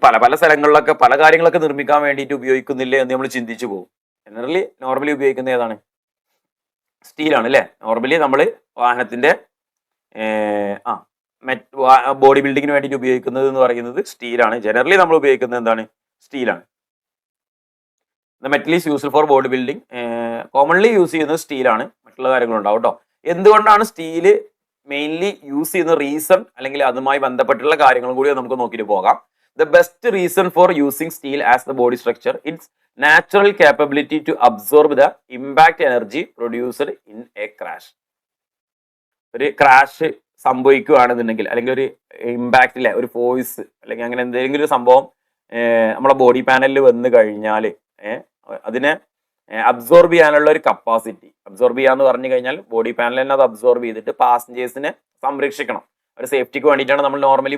പല പല സ്ഥലങ്ങളിലൊക്കെ പല കാര്യങ്ങളൊക്കെ നിർമ്മിക്കാൻ വേണ്ടിയിട്ട് ഉപയോഗിക്കുന്നില്ലേ എന്ന് നമ്മൾ ചിന്തിച്ചു പോകും. നോർമലി ഉപയോഗിക്കുന്ന ഏതാണ്? സ്റ്റീലാണ് അല്ലേ. നോർമലി നമ്മൾ വാഹനത്തിന്റെ ബോഡി ബിൽഡിങ്ങിന് വേണ്ടിയിട്ട് ഉപയോഗിക്കുന്നത് എന്ന് പറയുന്നത് സ്റ്റീലാണ്. ജനറലി നമ്മൾ ഉപയോഗിക്കുന്നത് എന്താണ്? സ്റ്റീലാണ്. The metal is used for body building. Commonly use ചെയ്യുന്നത് സ്റ്റീലാണ്. മറ്റുള്ള കാര്യങ്ങളുണ്ടാവും കേട്ടോ. എന്തുകൊണ്ടാണ് സ്റ്റീല് മെയിൻലി യൂസ് ചെയ്യുന്ന റീസൺ അല്ലെങ്കിൽ അതുമായി ബന്ധപ്പെട്ടുള്ള കാര്യങ്ങളും കൂടി നമുക്ക് നോക്കിയിട്ട് പോകാം. The best reason for using steel as the body structure, its natural capability to absorb the impact energy produced in a crash. ഒരു ക്രാഷ് സംഭവിക്കുകയാണെന്നുണ്ടെങ്കിൽ അല്ലെങ്കിൽ ഒരു ഇമ്പാക്റ്റിലെ ഒരു ഫോഴ്സ് അല്ലെങ്കിൽ അങ്ങനെ എന്തെങ്കിലും ഒരു സംഭവം നമ്മളെ ബോഡി പാനലിൽ വന്നു കഴിഞ്ഞാൽ അതിനെ അബ്സോർബ് ചെയ്യാനുള്ള ഒരു കപ്പാസിറ്റി, അബ്സോർബ് ചെയ്യാന്ന് പറഞ്ഞു കഴിഞ്ഞാൽ ബോഡി പാനൽ തന്നെ അത് അബ്സോർബ് ചെയ്തിട്ട് പാസഞ്ചേഴ്സിനെ സംരക്ഷിക്കണം. ഒരു സേഫ്റ്റിക്ക് വേണ്ടിയിട്ടാണ് നമ്മൾ നോർമലി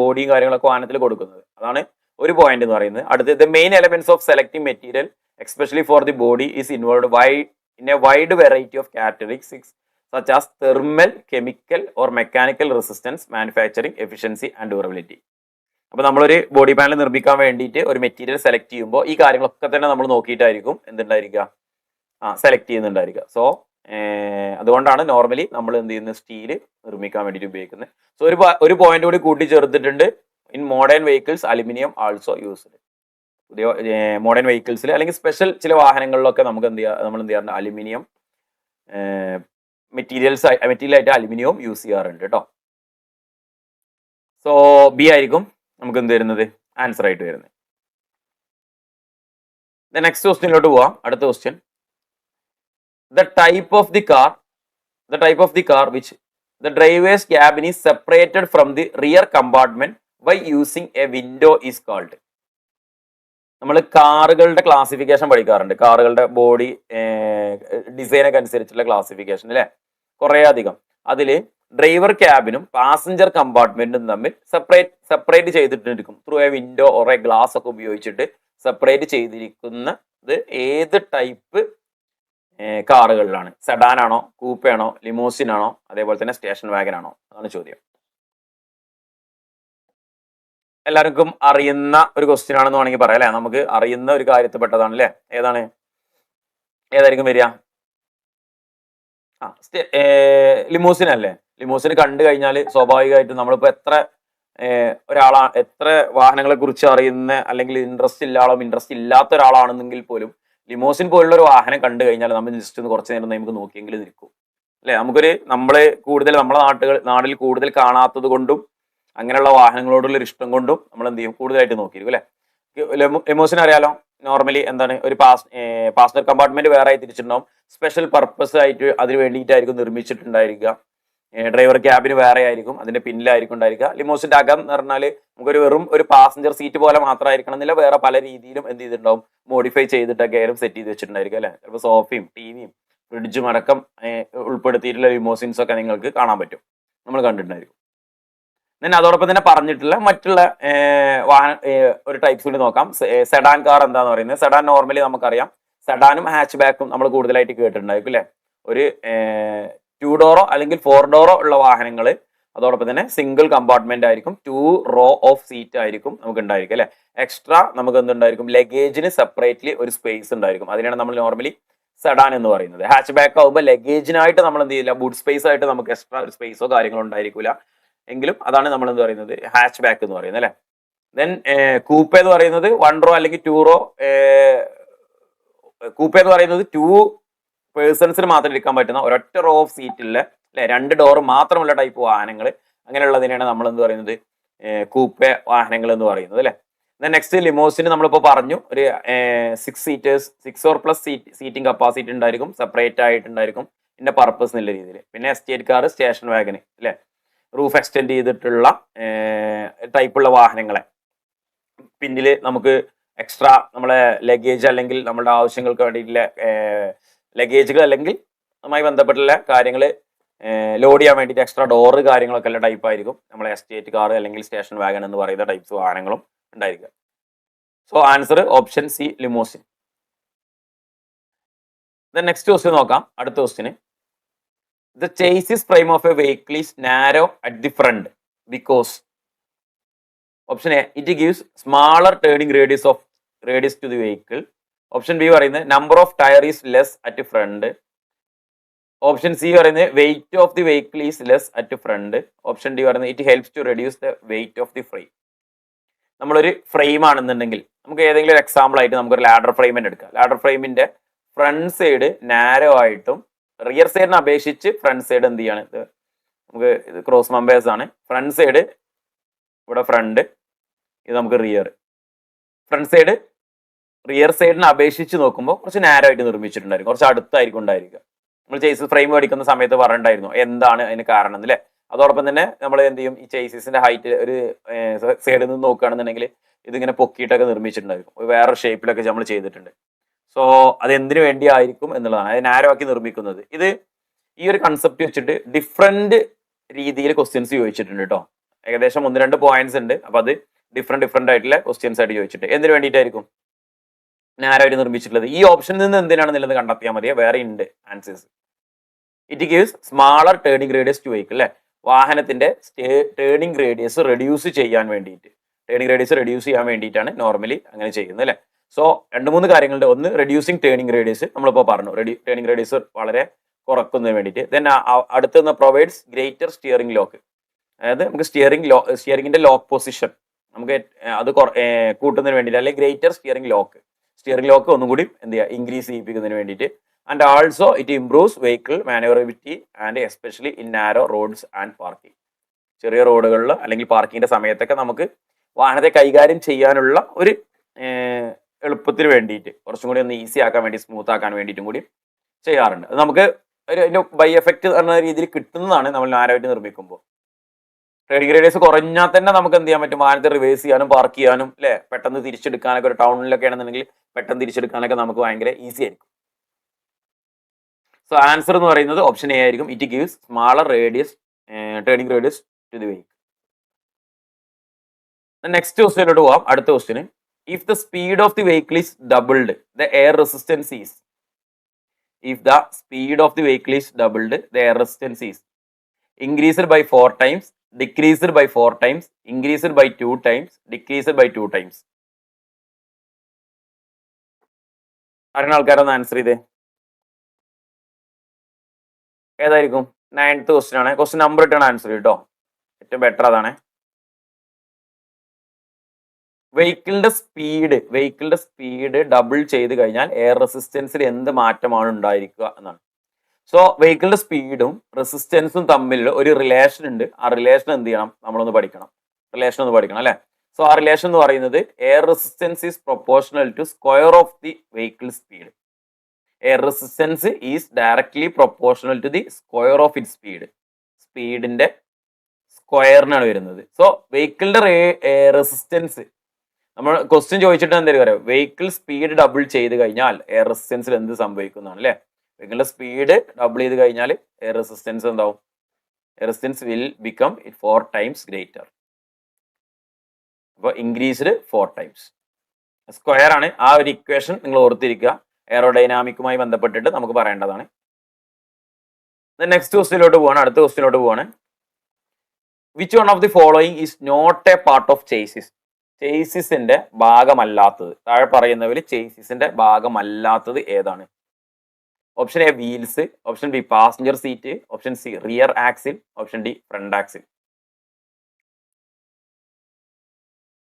ബോഡിയും കാര്യങ്ങളൊക്കെ വാഹനത്തിൽ കൊടുക്കുന്നത്. അതാണ് ഒരു പോയിന്റ് എന്ന് പറയുന്നത്. അടുത്തത് main elements of selecting material especially for the body is involve in A wide variety of categories such as thermal, chemical or mechanical resistance, manufacturing efficiency and durability. അപ്പോൾ നമ്മളൊരു ബോഡി പാനൽ നിർമ്മിക്കാൻ വേണ്ടിയിട്ട് ഒരു material select ചെയ്യുമ്പോൾ ഈ കാര്യങ്ങളൊക്കെ തന്നെ നമ്മൾ നോക്കിയിട്ടായിരിക്കും എന്തുണ്ടായിരിക്കുക, സെലക്ട് ചെയ്യുന്നുണ്ടായിരിക്കുക. സോ അതുകൊണ്ടാണ് നോർമലി നമ്മൾ എന്ത് ചെയ്യുന്നത്, സ്റ്റീല് നിർമ്മിക്കാൻ വേണ്ടിയിട്ട് ഉപയോഗിക്കുന്നത്. സോ ഒരു പോയിന്റ് കൂടി കൂട്ടി ചേർത്തിട്ടുണ്ട്. In modern vehicles aluminium also used. പുതിയ മോഡേൺ വെഹിക്കിൾസിൽ അല്ലെങ്കിൽ സ്പെഷ്യൽ ചില വാഹനങ്ങളിലൊക്കെ നമുക്ക് നമ്മൾ എന്ത് ചെയ്യാറുണ്ട്, അലുമിനിയം മെറ്റീരിയൽ ആയിട്ട് അലുമിനിയം യൂസ് ചെയ്യാറുണ്ട് കേട്ടോ. സോ ബി ആയിരിക്കും നമുക്ക് എന്ത് വരുന്നത്, ആൻസർ ആയിട്ട് വരുന്നത്. നെക്സ്റ്റ് ക്വസ്റ്റ്യനിലോട്ട് പോവാം. അടുത്ത question, the type of the car which the driver's cabin is separated from the rear compartment by using a window is called. നമ്മൾ കാറുകളുടെ ക്ലാസിഫിക്കേഷൻ പഠിക്കാറുണ്ട്, കാറുകളുടെ ബോഡി ഡിസൈനൊക്കെ അനുസരിച്ചുള്ള ക്ലാസിഫിക്കേഷൻ അല്ലേ, കുറേ അധികം. അതിൽ ഡ്രൈവർ ക്യാബിനും പാസഞ്ചർ കമ്പാർട്ട്മെന്റും തമ്മിൽ സെപ്പറേറ്റ് ചെയ്തിട്ടിരിക്കും through a window or a glass ഒക്കെ ഉപയോഗിച്ചിട്ട് സെപ്പറേറ്റ് ചെയ്തിരിക്കുന്നത് ഏത് ടൈപ്പ് കാറുകളിലാണ്? സെഡാൻ ആണോ, കൂപ്പയാണോ, ലിമോസിൻ ആണോ, അതേപോലെ തന്നെ സ്റ്റേഷൻ വാഗൻ ആണോ? അതാണ് ചോദ്യം. എല്ലാവർക്കും അറിയുന്ന ഒരു ക്വസ്റ്റ്യൻ ആണെന്ന് വേണമെങ്കിൽ പറയാം അല്ലെ, നമുക്ക് അറിയുന്ന ഒരു കാര്യത്തിൽപ്പെട്ടതാണ് അല്ലെ. ഏതായിരിക്കും വരിക? ലിമോസിൻ അല്ലേ. ലിമോസിൻ കണ്ടു കഴിഞ്ഞാൽ സ്വാഭാവികമായിട്ടും നമ്മളിപ്പോൾ എത്ര വാഹനങ്ങളെ കുറിച്ച് അറിയുന്ന അല്ലെങ്കിൽ ഇൻട്രസ്റ്റ് ഇല്ലാത്ത ഒരാളാണെന്നെങ്കിൽ പോലും ലിമോസിൻ പോലുള്ള ഒരു വാഹനം കണ്ടു കഴിഞ്ഞാൽ നമ്മൾ ജസ്റ്റ് ഒന്ന് കുറച്ച് നേരം നമുക്ക് നോക്കിയെങ്കിലും നിൽക്കും അല്ലെ. നമ്മളെ കൂടുതൽ നമ്മളെ നാടിൽ കൂടുതൽ കാണാത്തത് കൊണ്ടും അങ്ങനെയുള്ള വാഹനങ്ങളോടുള്ള ഒരു ഇഷ്ടം കൊണ്ടും നമ്മൾ എന്ത് ചെയ്യും, കൂടുതലായിട്ട് നോക്കിയിരിക്കും അല്ലെ. ലിമോസിൻ അറിയാലോ, നോർമലി എന്താണ്, ഒരു പാസഞ്ചർ കമ്പാർട്ട്മെന്റ് വേറെ ആയി തിരിച്ചിട്ടുണ്ടാവും, സ്പെഷ്യൽ പർപ്പസ് ആയിട്ട് അതിന് വേണ്ടിയിട്ടായിരിക്കും നിർമ്മിച്ചിട്ടുണ്ടായിരിക്കുക. ഡ്രൈവർ ക്യാബിന് വേറെ ആയിരിക്കും, അതിന്റെ പിന്നിലായിരിക്കും ഉണ്ടായിരിക്കുക. ലിമോസിന്റെ അകം എന്ന് പറഞ്ഞാൽ നമുക്കൊരു വെറും ഒരു പാസഞ്ചർ സീറ്റ് പോലെ മാത്രമായിരിക്കണം എന്നില്ല, വേറെ പല രീതിയിലും എന്ത് ചെയ്തിട്ടുണ്ടാവും, മോഡിഫൈ ചെയ്തിട്ടൊക്കെ ആയാലും സെറ്റ് ചെയ്ത് വെച്ചിട്ടുണ്ടായിരിക്കും അല്ലെ. ചിലപ്പോൾ സോഫയും ടിവിയും ഫ്രിഡ്ജും അടക്കം ഉൾപ്പെടുത്തിയിട്ടുള്ള ലിമോസിൻസ് ഒക്കെ നിങ്ങൾക്ക് കാണാൻ പറ്റും, നമ്മൾ കണ്ടിട്ടുണ്ടായിരിക്കും. അതോടൊപ്പം തന്നെ പറഞ്ഞിട്ടുള്ള മറ്റുള്ള ഒരു ടൈപ്സ് കൂടി നോക്കാം. സെഡാൻ കാർ എന്താന്ന് പറയുന്നത്, സെഡാൻ നോർമലി നമുക്കറിയാം, സെഡാനും ഹാച്ച് ബാക്കും നമ്മൾ കൂടുതലായിട്ട് കേട്ടിട്ടുണ്ടായിരിക്കും അല്ലെ. ഒരു 2 ഡോറോ അല്ലെങ്കിൽ 4 ഡോറോ ഉള്ള വാഹനങ്ങൾ, അതോടൊപ്പം തന്നെ സിംഗിൾ കമ്പാർട്ട്മെന്റ് ആയിരിക്കും, 2 റോ ഓഫ് സീറ്റ് ആയിരിക്കും നമുക്ക് ഉണ്ടായിരിക്കും അല്ലെ. എക്സ്ട്രാ നമുക്ക് എന്തുണ്ടായിരിക്കും, ലഗേജിന് സെപ്പറേറ്റ്ലി ഒരു സ്പേസ് ഉണ്ടായിരിക്കും. അതിനാണ് നമ്മൾ നോർമലി സെഡാൻ എന്ന് പറയുന്നത്. ഹാച്ച് ബാക്ക് ആകുമ്പോൾ ലഗേജിനായിട്ട് നമ്മൾ എന്ത് ചെയ്യില്ല, ബൂട്ട് സ്പേസ് ആയിട്ട് നമുക്ക് എക്സ്ട്രാ ഒരു സ്പേസോ കാര്യങ്ങളോ ഉണ്ടായിരിക്കില്ല, എങ്കിലും അതാണ് നമ്മൾ എന്ത് പറയുന്നത്, ഹാച്ച് ബാക്ക് എന്ന് പറയുന്നത് അല്ലെ. ദെൻ കൂപ്പ എന്ന് പറയുന്നത് 1 റോ അല്ലെങ്കിൽ 2 റോ. കൂപ്പ എന്ന് പറയുന്നത് 2 പേഴ്സൺസിന് മാത്രം ഇരിക്കാൻ പറ്റുന്ന ഒരൊറ്റ റോ ഓഫ് സീറ്റിലെ അല്ലെ, 2 ഡോർ മാത്രമുള്ള ടൈപ്പ് വാഹനങ്ങൾ, അങ്ങനെയുള്ളതിനെയാണ് നമ്മൾ എന്ത് പറയുന്നത്, കൂപ്പ വാഹനങ്ങൾ എന്ന് പറയുന്നത് അല്ലെ. നെക്സ്റ്റ് ലിമോസിന് നമ്മളിപ്പോൾ പറഞ്ഞു, ഒരു 6 ഓർ പ്ലസ് സീറ്റിംഗ് കപ്പാസിറ്റി ഉണ്ടായിരിക്കും, സെപ്പറേറ്റ് ആയിട്ടുണ്ടായിരിക്കും ഇതിന്റെ പർപ്പസ് എന്നുള്ള രീതിയിൽ. പിന്നെ എസ്റ്റേറ്റ് കാർ, സ്റ്റേഷൻ വാഗന് അല്ലെ, റൂഫ് എക്സ്റ്റെൻഡ് ചെയ്തിട്ടുള്ള ടൈപ്പുള്ള വാഹനങ്ങളെ പിന്നിൽ നമുക്ക് എക്സ്ട്രാ നമ്മളെ ലഗേജ് അല്ലെങ്കിൽ നമ്മുടെ ആവശ്യങ്ങൾക്ക് വേണ്ടിയിട്ടുള്ള ലഗേജുകൾ അല്ലെങ്കിൽ അതുമായി ബന്ധപ്പെട്ടുള്ള കാര്യങ്ങൾ ലോഡ് ചെയ്യാൻ വേണ്ടിയിട്ട് എക്സ്ട്രാ ഡോറ് കാര്യങ്ങളൊക്കെ ഉള്ള ടൈപ്പ് ആയിരിക്കും നമ്മളെ എസ്റ്റേറ്റ് കാർ അല്ലെങ്കിൽ സ്റ്റേഷൻ വാഗൺ എന്ന് പറയുന്ന ടൈപ്സ് വാഹനങ്ങളും ഉണ്ടായിരിക്കുക. So answer option C, limousine. Next question നോക്കാം. അടുത്ത question, the chassis frame of a vehicle is narrow at the front because option A, it gives smaller turning radius to the vehicle. Option B പറയുന്നത് number of tire is less at the front. Option C പറയുന്നത് weight of the vehicle is less at the front. Option D പറയുന്നത് it helps to reduce the weight of the frame. നമ്മളൊരു frame ആണെന്നുണ്ടെങ്കിൽ നമുക്ക് ഏതെങ്കിലും ഒരു example ആയിട്ട് നമുക്കൊരു ladder ഫ്രെയിമിന് എടുക്കാം. ലാഡർ ഫ്രെയിമിന്റെ ഫ്രണ്ട് സൈഡ് നാരോ ആയിട്ടും റിയർ സൈഡിനെ അപേക്ഷിച്ച് ഫ്രണ്ട് സൈഡ് എന്ത് ചെയ്യാണ്, നമുക്ക് ഇത് ക്രോസ് മെമ്പേഴ്സ് ആണ്. ഫ്രണ്ട് സൈഡ് ഇവിടെ ഫ്രണ്ട്, ഇത് നമുക്ക് റിയർ. ഫ്രണ്ട് സൈഡ് റിയർ സൈഡിനെ അപേക്ഷിച്ച് നോക്കുമ്പോൾ കുറച്ച് നാരോ ആയിട്ട് നിർമ്മിച്ചിട്ടുണ്ടായിരിക്കും, കുറച്ച് അടുത്തായിരിക്കും ഉണ്ടായിരിക്കുക. നമ്മൾ ചേസിസ് ഫ്രെയിം മേടിക്കുന്ന സമയത്ത് പറഞ്ഞിട്ടുണ്ടായിരുന്നു എന്താണ് അതിന് കാരണം അല്ലേ. അതോടൊപ്പം തന്നെ നമ്മൾ എന്ത് ചെയ്യും, ഈ ചേസിസിന്റെ ഹൈറ്റ് ഒരു സൈഡിൽ നിന്ന് നോക്കുകയാണെന്നുണ്ടെങ്കിൽ ഇതിങ്ങനെ പൊക്കിയിട്ടൊക്കെ നിർമ്മിച്ചിട്ടുണ്ടായിരിക്കും, വേറെ ഷേപ്പിലൊക്കെ നമ്മൾ ചെയ്തിട്ടുണ്ട്. സോ അത് എന്തിനു വേണ്ടി ആയിരിക്കും എന്നുള്ളതാണ് അത് നാരോ ആക്കി നിർമ്മിക്കുന്നത്. ഇത് ഈ ഒരു കൺസെപ്റ്റ് വെച്ചിട്ട് ഡിഫറെന്റ് രീതിയിൽ ക്വസ്റ്റ്യൻസ് ചോദിച്ചിട്ടുണ്ട് കേട്ടോ. ഏകദേശം 1-2 പോയിന്റ്സ് ഉണ്ട്. അപ്പൊ അത് ഡിഫറെന്റ് ആയിട്ടുള്ള ക്വസ്റ്റ്യൻസ് ആയിട്ട് ചോദിച്ചിട്ട് എന്തിനു വേണ്ടിയിട്ടായിരിക്കും നാരോ ആയിട്ട് നിർമ്മിച്ചിട്ടുള്ളത്. ഈ ഓപ്ഷനിൽ നിന്ന് എന്തിനാണെന്നുള്ളത് കണ്ടെത്തിയാൽ മതിയെ, വേറെ ഉണ്ട് answers. It gives smaller turning radius to vehicle അല്ലെ, വാഹനത്തിന്റെ ടേണിംഗ് റേഡിയസ് റെഡ്യൂസ് ചെയ്യാൻ വേണ്ടിയിട്ട്, ടേണിംഗ് റേഡിയസ് റെഡ്യൂസ് ചെയ്യാൻ വേണ്ടിയിട്ടാണ് നോർമലി അങ്ങനെ ചെയ്യുന്നത് അല്ലെ. സോ 2-3 കാര്യങ്ങളുണ്ട്. ഒന്ന് റെഡ്യൂസിങ് ടേണിംഗ് റേഡിയസ്, നമ്മളിപ്പോൾ പറഞ്ഞു ടേണിംഗ് റേഡിയസ് വളരെ കുറക്കുന്നതിന് വേണ്ടിയിട്ട്. ദെൻ അടുത്തുനിന്ന് പ്രൊവൈഡ്സ് ഗ്രേറ്റർ സ്റ്റിയറിംഗ് ലോക്ക്, അതായത് നമുക്ക് സ്റ്റിയറിംഗിന്റെ ലോക്ക് പൊസിഷൻ നമുക്ക് അത് കൂട്ടുന്നതിന് വേണ്ടിയിട്ട്, അല്ലെങ്കിൽ ഗ്രേറ്റർ സ്റ്റിയറിംഗ് ലോക്ക് ഒന്നും കൂടി എന്ത് ചെയ്യുക, ഇൻക്രീസ് ചെയ്യിപ്പിക്കുന്നതിന് വേണ്ടിയിട്ട്. And also it improves vehicle manoeuvrability and especially in narrow roads and parking. ചെറിയ റോഡുകളിൽ അല്ലെങ്കിൽ പാർക്കിങ്ങിന്റെ സമയത്തൊക്കെ നമുക്ക് വാഹനത്തെ കൈകാര്യം ചെയ്യാനുള്ള ഒരു എളുപ്പത്തിന് വേണ്ടിയിട്ട്, കുറച്ചും കൂടി ഒന്ന് ഈസി ആക്കാൻ വേണ്ടി, സ്മൂത്ത് ആക്കാൻ വേണ്ടിയിട്ടും കൂടി ചെയ്യാറുണ്ട്. അത് നമുക്ക് അതിന്റെ ബൈ എഫക്റ്റ് എന്ന രീതിയിൽ കിട്ടുന്നതാണ് നമ്മൾ നാരോ നിർമ്മിക്കുമ്പോൾ. ടേണിംഗ് റേഡിയസ് കുറഞ്ഞാൽ തന്നെ നമുക്ക് എന്ത് ചെയ്യാൻ പറ്റും, വാഹനത്തെ റിവേഴ്സ് ചെയ്യാനും പാർക്ക് ചെയ്യാനും അല്ലെ, പെട്ടെന്ന് തിരിച്ചെടുക്കാനൊക്കെ, ഒരു ടൗണിലൊക്കെ ആണെന്നുണ്ടെങ്കിൽ പെട്ടെന്ന് തിരിച്ചെടുക്കാനൊക്കെ നമുക്ക് ഭയങ്കര ഈസി ആയിരിക്കും. സോ ആൻസർ എന്ന് പറയുന്നത് ഓപ്ഷൻ എ ആയിരിക്കും. It gives smaller radius turning radius to the vehicle. Next ക്വസ്റ്റ്യനിലോട്ട് പോവാം. അടുത്ത question, if the speed of the vehicle is doubled the air resistance is. If the speed of the vehicle is doubled the air resistance is increased by 4 times, decreased by 4 times, increased by 2 times, decreased by 2 times. അറിയുന്ന ആൾക്കാരൊന്ന് answer ചെയ്തേ. ഏതായിരിക്കും? 9th question ആണ്. Question number ഇട്ടാണ് answer കേട്ടോ, ഏറ്റവും better അതാണ്. വെഹിക്കിളിന്റെ speed double ചെയ്ത് കഴിഞ്ഞാൽ എയർ റെസിസ്റ്റൻസിൽ എന്ത് മാറ്റമാണ് ഉണ്ടായിരിക്കുക എന്നാണ്. സോ വെഹിക്കിളിന്റെ സ്പീഡും റെസിസ്റ്റൻസും തമ്മിൽ ഒരു റിലേഷൻ ഉണ്ട്. ആ റിലേഷൻ എന്ത് ചെയ്യണം, നമ്മളൊന്ന് പഠിക്കണം. അല്ലെ. സോ ആ റിലേഷൻ എന്ന് പറയുന്നത് air resistance is proportional to square of the vehicle speed. Air resistance is directly proportional to the square of it സ്പീഡിന്റെ സ്ക്വയറിനാണ് വരുന്നത്. സോ വെഹിക്കിളിന്റെ റെസിസ്റ്റൻസ്, നമ്മൾ ക്വസ്റ്റ്യൻ ചോദിച്ചിട്ട് എന്തായാലും പറയാം, വെഹിക്കിൾ സ്പീഡ് ഡബിൾ ചെയ്ത് കഴിഞ്ഞാൽ എയർ റെസിസ്റ്റൻസിൽ എന്ത് സംഭവിക്കുന്നതാണ് അല്ലെ. വെഹിക്കിളിന്റെ സ്പീഡ് ഡബിൾ ചെയ്ത് കഴിഞ്ഞാൽ എയർ റെസിസ്റ്റൻസ് എന്താവും, air resistance will become 4 times greater. അപ്പോൾ ഇൻക്രീസ്ഡ് 4 times. സ്ക്വയർ ആണ്. ആ ഒരു ഇക്വേഷൻ നിങ്ങൾ ഓർത്തിരിക്കുക, എയറോഡൈനാമിക്കുമായി ബന്ധപ്പെട്ടിട്ട് നമുക്ക് പറയേണ്ടതാണ്. നെക്സ്റ്റ് ക്വസ്റ്റ്യനിലോട്ട് പോവാണ്. അടുത്ത ക്വസ്റ്റ്യനിലോട്ട് പോവാണ്. Which one of the following is not a part of chassis. ചേസിസിന്റെ ഭാഗമല്ലാത്തത്, താഴെ പറയുന്നവര് ചേസിസിന്റെ ഭാഗമല്ലാത്തത് ഏതാണ്? Option A wheels, option B passenger seat, option C rear axle, option D front axle.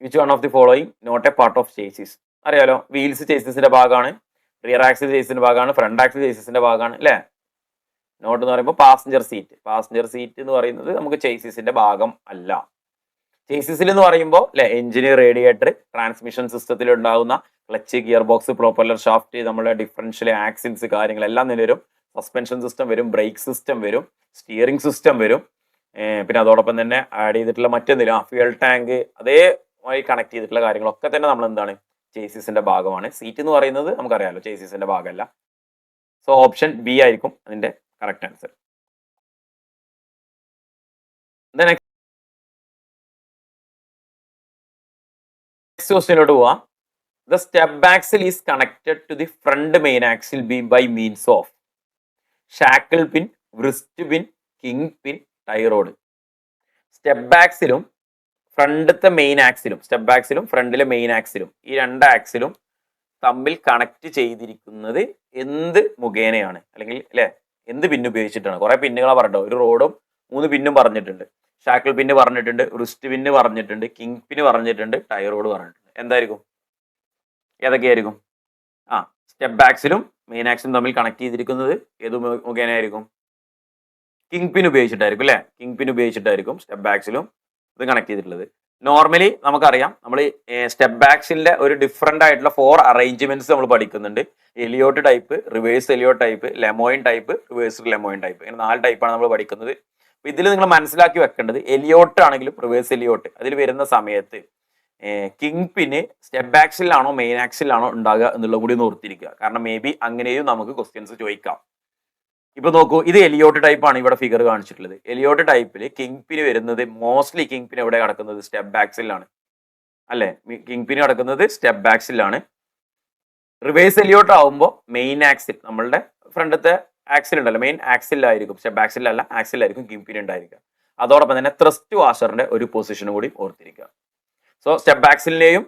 Which one of the following not a part of chassis? അറിയാലോ, wheels ചേസിസിന്റെ ഭാഗമാണ്, റിയർ ആക്സിൽ ചേസിന്റെ ഭാഗമാണ്, ഫ്രണ്ട് ആക്സിൽ ചേസിന്റെ ഭാഗമാണ് അല്ലെ. നോട്ട് എന്ന് പറയുമ്പോൾ passenger seat എന്ന് പറയുന്നത് നമുക്ക് ചേസിസിന്റെ ഭാഗം അല്ല. ചേസിസിൽ എന്ന് പറയുമ്പോൾ അല്ലെ, എഞ്ചിന്, റേഡിയേറ്റർ, ട്രാൻസ്മിഷൻ സിസ്റ്റത്തിൽ ഉണ്ടാകുന്ന clutch, gear box, propeller shaft, നമ്മുടെ ഡിഫറൻഷ്യൽ ആക്സിൽസ്, കാര്യങ്ങളെല്ലാം തന്നെ വരും. സസ്പെൻഷൻ സിസ്റ്റം വരും, ബ്രേക്ക് സിസ്റ്റം വരും, സ്റ്റിയറിംഗ് സിസ്റ്റം വരും. പിന്നെ അതോടൊപ്പം തന്നെ ആഡ് ചെയ്തിട്ടുള്ള മറ്റെന്തെങ്കിലും ഫ്യൂൽ ടാങ്ക്, അതേമായി കണക്ട് ചെയ്തിട്ടുള്ള കാര്യങ്ങളൊക്കെ തന്നെ നമ്മൾ എന്താണ്, ചേസിസിന്റെ ഭാഗമാണ്. സീറ്റ് എന്ന് പറയുന്നത് നമുക്കറിയാലോ ചേസിസിന്റെ ഭാഗമല്ല. സോ ഓപ്ഷൻ ബി ആയിരിക്കും അതിന്റെ കറക്റ്റ് ആൻസർ. നെക്സ്റ്റ് ക്വസ്റ്റ്യനിലോട്ട് പോവാം. The step axle is connected to the front main axle beam by means of shackle pin, wrist pin, king pin, tie rod. Step ആക്സിലും ഫ്രണ്ടിലത്തെ മെയിൻ ആക്സിലും ഈ 2 ആക്സിലും തമ്മിൽ കണക്ട് ചെയ്തിരിക്കുന്നത് എന്ത് മുഖേനയാണ്, അല്ലെങ്കിൽ അല്ലെ എന്ത് പിന്ന് ഉപയോഗിച്ചിട്ടാണ്? കുറെ പിന്നുകളെ പറഞ്ഞിട്ടോ, ഒരു റോഡും 3 പിന്നും പറഞ്ഞിട്ടുണ്ട്, ഷാക്കിൾ പിന്ന് പറഞ്ഞിട്ടുണ്ട്, റിസ്റ്റ് പിന്ന് പറഞ്ഞിട്ടുണ്ട്, കിങ് പിന്ന് പറഞ്ഞിട്ടുണ്ട്, ടൈ റോഡ് പറഞ്ഞിട്ടുണ്ട്. എന്തായിരിക്കും, ഏതൊക്കെയായിരിക്കും? സ്റ്റെപ്പ് ആക്സിലും മെയിൻ ആക്സിലും തമ്മിൽ കണക്ട് ചെയ്തിരിക്കുന്നത് ഏത് മുഖേനയായിരിക്കും? കിങ് പിൻ ഉപയോഗിച്ചിട്ടായിരിക്കും അല്ലെ. കിങ് പിൻ ഉപയോഗിച്ചിട്ടായിരിക്കും സ്റ്റെപ്പ് ആക്സിലും ഇത് കണക്ട് ചെയ്തിട്ടുള്ളത്. നോർമലി നമുക്കറിയാം നമ്മൾ സ്റ്റെപ്പ് ബാക്സിന്റെ ഒരു ഡിഫറെന്റ് ആയിട്ടുള്ള 4 അറേഞ്ച്മെന്റ്സ് നമ്മൾ പഠിക്കുന്നുണ്ട്. Elliott type, reverse Elliott type, Lemoine type, reverse Lemoine type, ഇങ്ങനെ 4 ടൈപ്പാണ് നമ്മൾ പഠിക്കുന്നത്. ഇതിൽ നിങ്ങൾ മനസ്സിലാക്കി വെക്കേണ്ടത് എലിയോട്ട് ആണെങ്കിലും റിവേഴ്സ് എലിയോട്ട് അതിൽ വരുന്ന സമയത്ത് കിങ് പിന് സ്റ്റെപ്പ് ആക്സിലാണോ മെയിൻ ആക്സിലാണോ ഉണ്ടാകുക എന്നുള്ളത് കൂടി ഒന്ന് ഓർത്തിരിക്കുക. കാരണം മേ ബി അങ്ങനെയും നമുക്ക് ക്വസ്റ്റ്യൻസ് ചോദിക്കാം. ഇപ്പൊ നോക്കൂ, ഇത് എലിയോട്ട് ടൈപ്പ് ആണ് ഇവിടെ ഫിഗർ കാണിച്ചിട്ടുള്ളത്. എലിയോട്ട് ടൈപ്പിൽ കിങ് പിന് വരുന്നത് മോസ്റ്റ്ലി കിങ് പിൻ എവിടെ കിടക്കുന്നത്? സ്റ്റെപ്പ് ബാക്സിലാണ് അല്ലെ? കിങ് പിന് കിടക്കുന്നത് സ്റ്റെപ്പ് ബാക്സിലാണ്. റിവേഴ്സ് എലിയോട്ട് ആവുമ്പോൾ മെയിൻ ആക്സിൽ, നമ്മളുടെ ഫ്രണ്ടത്തെ ആക്സിൽ ഉണ്ടല്ലോ, മെയിൻ ആക്സിലായിരിക്കും, സ്റ്റെപ്പ് ആക്സിലല്ല ആക്സിലായിരിക്കും കിങ് പിൻ ഉണ്ടായിരിക്കുക. അതോടൊപ്പം തന്നെ ത്രസ്റ്റ് വാഷറിന്റെ ഒരു പൊസിഷനും കൂടി ഓർത്തിരിക്കുക. സോ സ്റ്റെപ്പ് ആക്സിലിനെയും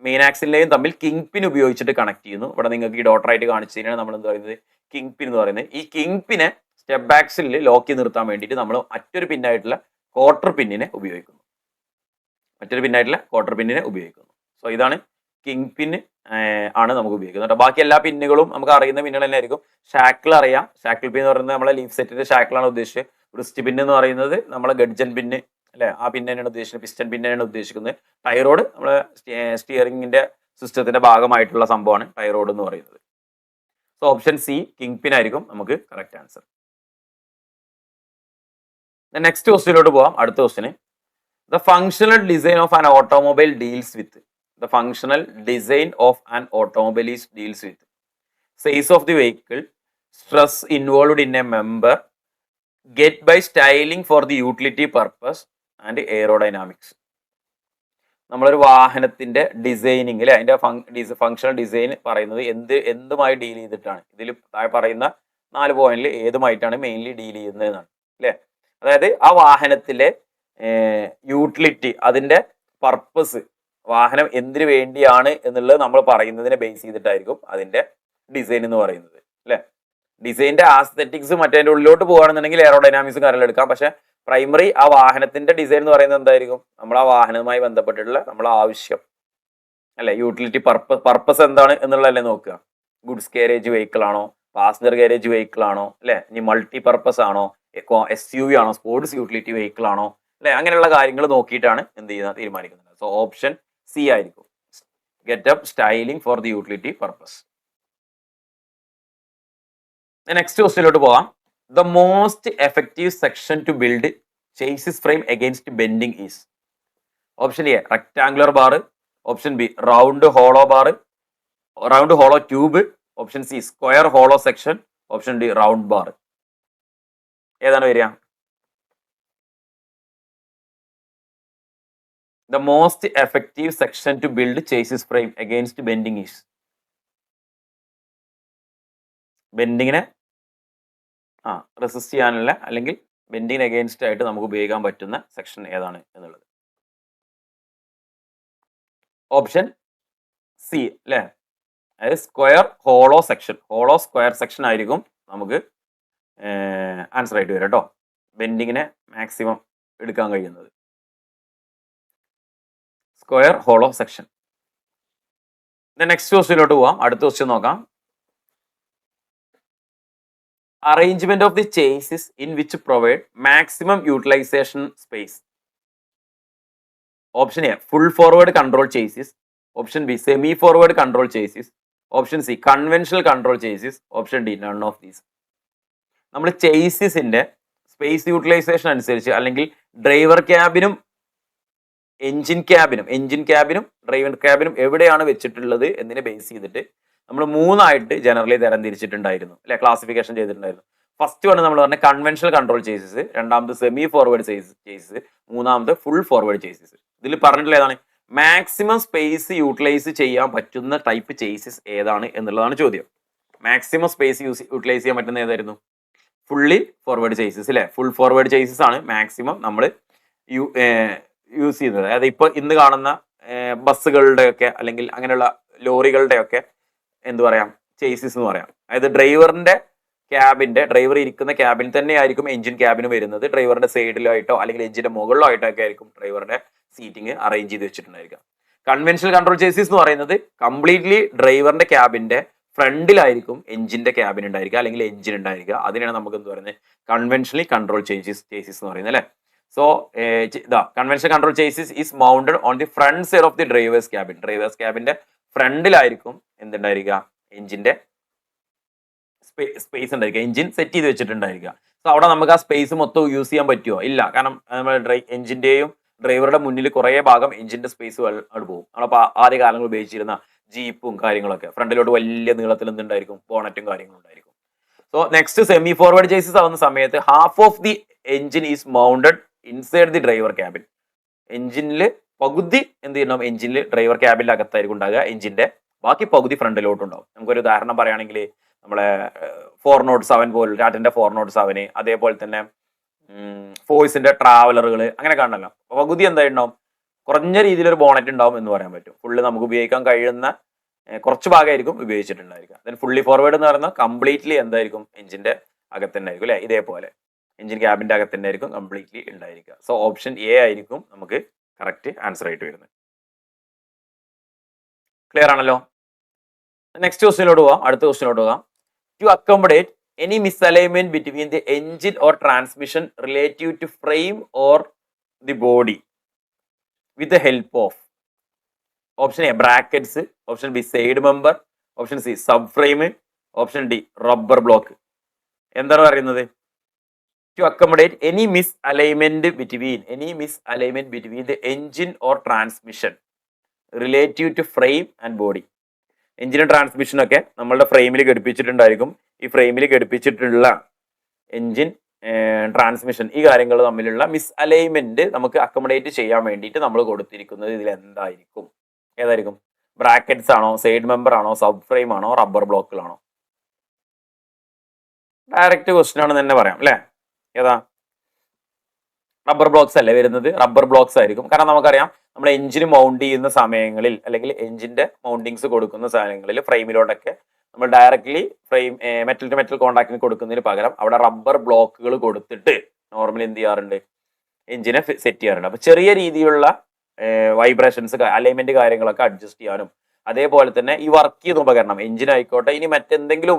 മെയിൻ ആക്സിലിനെയും തമ്മിൽ കിങ് പിൻ ഉപയോഗിച്ചിട്ട് കണക്ട് ചെയ്യുന്നു. ഇവിടെ നിങ്ങൾക്ക് ഈ ഡോട്ടറായിട്ട് കാണിച്ചതിനാണ് നമ്മൾ എന്ത് പറയുന്നത്? കിങ് പിൻ എന്ന് പറയുന്നത്. ഈ കിങ് പിനെ സ്റ്റെപ്പ് ആക്സിലിൽ ലോക്ക് ചെയ്ത് നിർത്താൻ വേണ്ടിയിട്ട് നമ്മൾ മറ്റൊരു പിന്നായിട്ടുള്ള ക്വാർട്ടർ പിന്നിനെ ഉപയോഗിക്കുന്നു. സോ ഇതാണ് കിങ് പിൻ ആണ് നമുക്ക് ഉപയോഗിക്കുന്നത്. ബാക്കി എല്ലാ പിന്നുകളും നമുക്ക് അറിയുന്ന പിന്നുകൾ തന്നെ ആയിരിക്കും. ഷാക്കിൾ അറിയാം. ഷാക്കിൾ പിൻ എന്ന് പറയുന്നത് നമ്മളെ ലീഫ് സെറ്റിന്റെ ഷാക്കിളാണ് ഉദ്ദേശിച്ചത്. റിസ്റ്റ് പിൻ എന്ന് പറയുന്നത് നമ്മളെ ഗഡ്ജൻ പിന്ന് അല്ലെ, ആ പിൻ തന്നെയാണ് ഉദ്ദേശിക്കുന്നത്. പിസ്റ്റൺ പിൻ തന്നെയാണ് ഉദ്ദേശിക്കുന്നത്. ടൈറോഡ് നമ്മളെ സ്റ്റിയറിംഗിന്റെ സിസ്റ്റത്തിന്റെ ഭാഗമായിട്ടുള്ള സംഭവമാണ് ടൈറോഡ് എന്ന് പറയുന്നത്. So option C kingpin ആയിരിക്കും നമുക്ക് കറക്റ്റ് ആൻസർ. നെക്സ്റ്റ് ക്വസ്റ്റ്യനിലോട്ട് പോവാം. അടുത്ത question, the functional design of an automobile deals with size of the vehicle, stress involved in a member, get by styling for the utility purpose and aerodynamics. നമ്മളൊരു വാഹനത്തിന്റെ designing അല്ലെ, അതിന്റെ functional design പറയുന്നത് എന്തുമായി deal ചെയ്തിട്ടാണ്? ഇതിൽ പറയുന്ന 4 പോയിന്റിൽ ഏതുമായിട്ടാണ് mainly deal ചെയ്യുന്നതെന്നാണ് അല്ലെ. അതായത് ആ വാഹനത്തിലെ യൂട്ടിലിറ്റി, അതിന്റെ പർപ്പസ്, വാഹനം എന്തിനു വേണ്ടിയാണ് എന്നുള്ളത് നമ്മൾ പറയുന്നതിനെ ബേസ് ചെയ്തിട്ടായിരിക്കും അതിന്റെ ഡിസൈൻ എന്ന് പറയുന്നത് അല്ലെ. ഡിസൈനിന്റെ ആസ്തെറ്റിക്സ് മറ്റേതിന്റെ ഉള്ളിലോട്ട് പോകുകയാണെന്നുണ്ടെങ്കിൽ എയറോഡൈനാമിക്സും കാര്യങ്ങൾ എടുക്കാം. പക്ഷെ പ്രൈമറി ആ വാഹനത്തിന്റെ ഡിസൈൻ എന്ന് പറയുന്നത് എന്തായിരിക്കും? നമ്മൾ ആ വാഹനവുമായി ബന്ധപ്പെട്ടിട്ടുള്ള നമ്മളെ ആവശ്യം അല്ലെ, യൂട്ടിലിറ്റി പർപ്പസ് എന്താണ് എന്നുള്ളതല്ലേ നോക്കുക. ഗുഡ്സ് കാരേജ് വെഹിക്കിൾ ആണോ, പാസഞ്ചർ കാരേജ് വെഹിക്കിൾ ആണോ അല്ലെ, ഇനി മൾട്ടി പർപ്പസ് ആണോ, SUV ആണോ, സ്പോർട്സ് യൂട്ടിലിറ്റി വെഹിക്കിൾ ആണോ അല്ലെ, അങ്ങനെയുള്ള കാര്യങ്ങൾ നോക്കിയിട്ടാണ് എന്ത് ചെയ്യുന്നത് തീരുമാനിക്കുന്നത്. സോ ഓപ്ഷൻ സി ആയിരിക്കും, get up styling for the utility purpose. Next ക്വസ്റ്റ്യനിലോട്ട് പോവാം. The most effective section to build chassis frame against bending is? Option A rectangular bar, option B round hollow tube, option C square hollow section, option D round bar. ഏതാണ് വരിക? The most effective section to build chassis frame against bending is? ബെൻഡിങ്ങിനെ resist ചെയ്യാനുള്ള അല്ലെങ്കിൽ ബെൻഡിങ്ങിന് against ആയിട്ട് നമുക്ക് ഉപയോഗിക്കാൻ പറ്റുന്ന section ഏതാണ് എന്നുള്ളത്. ഓപ്ഷൻ സി അല്ലെ, അതായത് സ്ക്വയർ ഹോളോ സ്ക്വയർ സെക്ഷൻ ആയിരിക്കും നമുക്ക് ആൻസർ ആയിട്ട് വരും കേട്ടോ. ബെൻഡിങ്ങിനെ മാക്സിമം എടുക്കാൻ കഴിയുന്നത് സ്ക്വയർ ഹോളോ സെക്ഷൻ. നെക്സ്റ്റ് ക്വസ്റ്റ്യനിലോട്ട് പോവാം. അടുത്ത ക്വസ്റ്റ്യൻ നോക്കാം. Arrangement of the chassis in which provide maximum utilization space. Option A full forward control chassis, option B semi forward control chassis, option C conventional control chassis, option D none of these. നമ്മൾ ചേസിന്റെ space utilisation അനുസരിച്ച് അല്ലെങ്കിൽ driver ക്യാബിനും engine ക്യാബിനും driver ക്യാബിനും എവിടെയാണ് വെച്ചിട്ടുള്ളത് എന്നതിനെ base ചെയ്തിട്ട് നമ്മൾ 3 generally തരംതിരിച്ചിട്ടുണ്ടായിരുന്നു അല്ലെ, classification ചെയ്തിട്ടുണ്ടായിരുന്നു. ഫസ്റ്റ് വൺ നമ്മൾ പറഞ്ഞ കൺവെൻഷണൽ കൺട്രോൾ ചേസസ്, രണ്ടാമത് സെമി ഫോർവേഡ് ചേസസ്, മൂന്നാമത് ഫുൾ ഫോർവേഡ് ചേസസ്. ഇതിൽ പറഞ്ഞിട്ടുള്ള ഏതാണ്? മാക്സിമം സ്പേസ് യൂട്ടിലൈസ് ചെയ്യാൻ പറ്റുന്ന ടൈപ്പ് ചേസസ് ഏതാണ് എന്നുള്ളതാണ് ചോദ്യം. മാക്സിമം സ്പേസ് യൂട്ടിലൈസ് ചെയ്യാൻ പറ്റുന്ന ഏതായിരുന്നു? ഫുള്ളി ഫോർവേഡ് ചേസസ് അല്ലെ. ഫുൾ ഫോർവേഡ് ചേസസ് ആണ് മാക്സിമം നമ്മൾ യൂസ് ചെയ്യുന്നത്. അതായത് ഇപ്പൊ ഇന്ന് കാണുന്ന ബസ്സുകളുടെ ഒക്കെ അല്ലെങ്കിൽ അങ്ങനെയുള്ള ലോറികളുടെ ഒക്കെ എന്ത് പറയാം, ചേസിസ് എന്ന് പറയാം. അതായത് ഡ്രൈവർ ഇരിക്കുന്ന ക്യാബിൻ തന്നെ ആയിരിക്കും എഞ്ചിൻ ക്യാബിന് വരുന്നത്. ഡ്രൈവറുടെ സൈഡിലായിട്ടോ അല്ലെങ്കിൽ എഞ്ചിന്റെ മുകളിലായിട്ടോ ഒക്കെ ആയിരിക്കും ഡ്രൈവറുടെ സീറ്റിംഗ് അറേഞ്ച് ചെയ്ത് വെച്ചിട്ടുണ്ടായിരിക്കുക. കൺവെൻഷണൽ കൺട്രോൾ ചേസിസ് എന്ന് പറയുന്നത് കംപ്ലീറ്റ്ലി ഡ്രൈവറിന്റെ ക്യാബിന്റെ ഫ്രണ്ടിലായിരിക്കും എഞ്ചിന്റെ ക്യാബിൻ ഉണ്ടായിരിക്കുക അല്ലെങ്കിൽ എഞ്ചിൻ ഉണ്ടായിരിക്കുക. അതിനാണ് നമുക്ക് എന്ത് പറയുന്നത്? കൺവെൻഷണലി കൺട്രോൾ ചേസിസ് എന്ന് പറയുന്നത് അല്ലെ. So the convention control chassis is mounted on the front side of the driver's cabin. Driver's ക്യാബിന്റെ ഫ്രണ്ടിലായിരിക്കും എന്തുണ്ടായിരിക്കുക, എഞ്ചിന്റെ സ്പേസ് ഉണ്ടായിരിക്കുക, എഞ്ചിൻ സെറ്റ് ചെയ്ത് വെച്ചിട്ടുണ്ടായിരിക്കുക. സോ അവിടെ നമുക്ക് ആ സ്പേസ് മൊത്തം യൂസ് ചെയ്യാൻ പറ്റുമോ? ഇല്ല. കാരണം നമ്മൾ എഞ്ചിന്റെയും ഡ്രൈവറുടെ മുന്നിൽ കുറേ ഭാഗം എഞ്ചിന്റെ സ്പേസ് അവിടെ പോകും. നമ്മളപ്പോൾ ആദ്യ കാലങ്ങൾ ഉപയോഗിച്ചിരുന്ന ജീപ്പും കാര്യങ്ങളൊക്കെ ഫ്രണ്ടിലോട്ട് വലിയ നീളത്തിൽ എന്തുണ്ടായിരിക്കും, ബോണറ്റും കാര്യങ്ങളും ഉണ്ടായിരിക്കും. So next semi forward chases ആവുന്ന സമയത്ത് half of the engine is mounted inside the driver cabin. എഞ്ചിനിൽ പകുതി എന്ത് ചെയ്യണം, എഞ്ചിനിൽ ഡ്രൈവർ ക്യാബിൻ്റെ അകത്തായിരിക്കും ഉണ്ടാകുക, എഞ്ചിന്റെ ബാക്കി പകുതി ഫ്രണ്ടിലോട്ടുണ്ടാവും. നമുക്കൊരു ഉദാഹരണം പറയുകയാണെങ്കിൽ നമ്മളെ 407 പോലും, ടാറ്റന്റെ 407, അതേപോലെ തന്നെ ഫോഴ്സിന്റെ ട്രാവലറുകൾ അങ്ങനെ കാണണല്ലോ. പകുതി എന്തായിട്ടുണ്ടാവും, കുറഞ്ഞ രീതിയിലൊരു ബോണറ്റ് ഉണ്ടാവും എന്ന് പറയാൻ പറ്റും. ഫുള്ള് നമുക്ക് ഉപയോഗിക്കാൻ കഴിയുന്ന കുറച്ച് ഭാഗമായിരിക്കും ഉപയോഗിച്ചിട്ടുണ്ടായിരിക്കുക. ദെൻ ഫുള്ളി ഫോർവേഡ് എന്ന് പറയുന്നത് കംപ്ലീറ്റ്ലി എന്തായിരിക്കും, എഞ്ചിന്റെ അകത്തന്നെ ആയിരിക്കും അല്ലെ, ഇതേപോലെ എഞ്ചിൻ ക്യാബിന്റെ അകത്തന്നെ ആയിരിക്കും കംപ്ലീറ്റ്ലി ഉണ്ടായിരിക്കുക. സോ ഓപ്ഷൻ എ ആയിരിക്കും നമുക്ക് കറക്റ്റ് ആൻസർ ആയിട്ട് വരുന്നത്. ക്ലിയർ ആണല്ലോ. നെക്സ്റ്റ് ക്വസ്റ്റിനോട് പോവാം, അടുത്ത ക്വസ്റ്റിനോട് പോകാം. To accommodate any misalignment between the engine or transmission relative to frame or the body with the help of option A brackets, option B side member, option C subframe, option D rubber block. എന്താണ് പറയുന്നത്? To accommodate any misalignment between the engine or transmission relative to frame and body. എഞ്ചിനും ട്രാൻസ്മിഷനും ഒക്കെ നമ്മളുടെ ഫ്രെയിമിൽ ഘടിപ്പിച്ചിട്ടുണ്ടായിരിക്കും. ഈ ഫ്രെയിമിൽ ഘടിപ്പിച്ചിട്ടുള്ള engine, transmission, ഈ കാര്യങ്ങൾ തമ്മിലുള്ള മിസ് അലൈൻമെന്റ് നമുക്ക് അക്കോമഡേറ്റ് ചെയ്യാൻ വേണ്ടിയിട്ട് നമ്മൾ കൊടുത്തിരിക്കുന്നത് ഇതിൽ എന്തായിരിക്കും? ഏതായിരിക്കും? ബ്രാക്കറ്റ്സ് ആണോ, സൈഡ് മെമ്പർ ആണോ, സബ് ഫ്രെയിം ആണോ, റബ്ബർ ബ്ലോക്കുകളാണോ? ഡയറക്റ്റ് ക്വസ്റ്റ്യൻ ആണെന്ന് തന്നെ പറയാം അല്ലേ. ഏതാ? റബ്ബർ ബ്ലോക്സ് അല്ലേ വരുന്നത്? റബ്ബർ ബ്ലോക്സ് ആയിരിക്കും. കാരണം നമുക്കറിയാം നമ്മൾ എഞ്ചിന് മൗണ്ട് ചെയ്യുന്ന സമയങ്ങളിൽ അല്ലെങ്കിൽ എഞ്ചിന്റെ മൗണ്ടിങ്സ് കൊടുക്കുന്ന സാധനങ്ങളിൽ ഫ്രെയിമിലോട്ടൊക്കെ നമ്മൾ directly frame metal to metal കോണ്ടാക്റ്റിന് കൊടുക്കുന്നതിന് പകരം അവിടെ റബ്ബർ ബ്ലോക്കുകൾ കൊടുത്തിട്ട് നോർമലി എന്ത് ചെയ്യാറുണ്ട്, എഞ്ചിനെ സെറ്റ് ചെയ്യാറുണ്ട്. അപ്പൊ ചെറിയ രീതിയിലുള്ള വൈബ്രേഷൻസ്, അലൈൻമെന്റ് കാര്യങ്ങളൊക്കെ അഡ്ജസ്റ്റ് ചെയ്യാനും, അതേപോലെ തന്നെ ഈ വർക്ക് ചെയ്യുന്ന ഉപകരണം എഞ്ചിൻ ആയിക്കോട്ടെ ഇനി മറ്റെന്തെങ്കിലും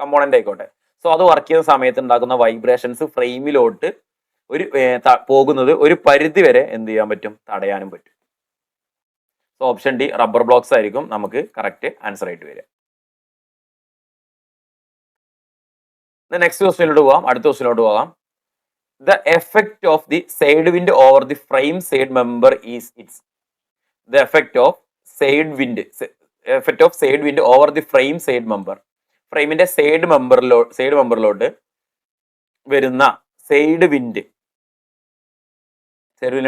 കമ്പോണന്റ് ആയിക്കോട്ടെ, സോ അത് വർക്ക് ചെയ്യുന്ന സമയത്ത് ഉണ്ടാക്കുന്ന വൈബ്രേഷൻസ് ഫ്രെയിമിലോട്ട് പോകുന്നത് ഒരു പരിധി വരെ എന്ത് ചെയ്യാൻ പറ്റും, തടയാനും പറ്റും. So option D rubber blocks ആയിരിക്കും നമുക്ക് കറക്റ്റ് ആൻസർ ആയിട്ട് വരിക. നെക്സ്റ്റ് ക്വസ്റ്റ്യനിലോട്ട് പോകാം, അടുത്ത ക്വസ്റ്റ്യനിലോട്ട് പോകാം. The effect of the side wind over the frame side member is it's. The effect of side wind over the frame side member. ഫ്രെയിമിന്റെ side മെമ്പറിലോട്ട് വരുന്ന സൈഡ് വിൻഡ്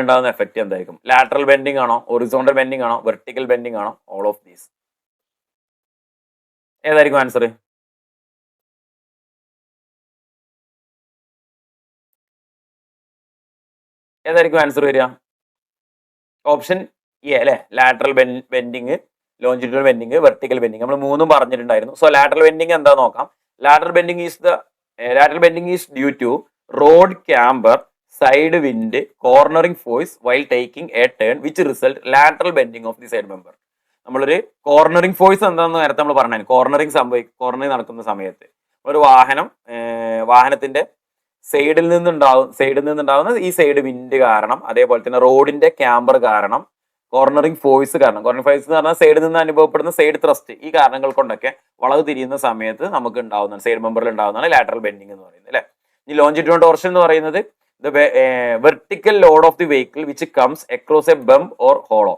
ഉണ്ടാകുന്ന എഫക്റ്റ് എന്തായിരിക്കും? ലാറ്ററൽ ബെൻഡിങ് ആണോ, ഹൊറിസോണ്ടൽ ബെൻഡിങ് ആണോ, vertical bending ആണോ, all of these? ഏതായിരിക്കും answer? ഏതായിരിക്കും answer വരിക? ഓപ്ഷൻ എ അല്ലെ, lateral bending, longitudinal bending, vertical bending. നമ്മൾ മൂന്നും പറഞ്ഞിട്ടുണ്ടായിരുന്നു. സോ ലാറ്ററൽ ബെൻഡിങ് എന്താ നോക്കാം. Lateral bending is due to road camber, side wind, cornering force while taking a turn which result lateral bending of the side member. നമ്മളൊരു cornering force എന്താണെന്ന് നേരത്തെ നമ്മൾ പറഞ്ഞു. കോർണറിംഗ് നടക്കുന്ന സമയത്ത് ഒരു വാഹനത്തിന്റെ സൈഡിൽ നിന്നുണ്ടാവുന്ന ഈ സൈഡ് വിൻഡ് കാരണം, അതേപോലെ തന്നെ റോഡിന്റെ ക്യാമ്പർ കാരണം, കോർണറിംഗ് ഫോഴ്സ് കാരണം, കോർണറിംഗ് ഫോഴ്സ് എന്ന് പറഞ്ഞാൽ സൈഡിൽ നിന്ന് അനുഭവപ്പെടുന്ന സൈഡ് ത്രസ്റ്റ്, ഈ കാരണങ്ങൾ കൊണ്ടൊക്കെ വളവ് തിരിയുന്ന സമയത്ത് നമുക്ക് ഉണ്ടാവുന്നതാണ്, സൈഡ് മെമ്പറിൽ ഉണ്ടാവുന്നതാണ് ലാറ്ററൽ ബെൻഡിങ് എന്ന് പറയുന്നത് അല്ലെ. ഈ ലോഞ്ചിറ്റ്യൂഡൽ ടോർഷൻ എന്ന് പറയുന്നത് vertical load of the vehicle which comes across A bump or hollow.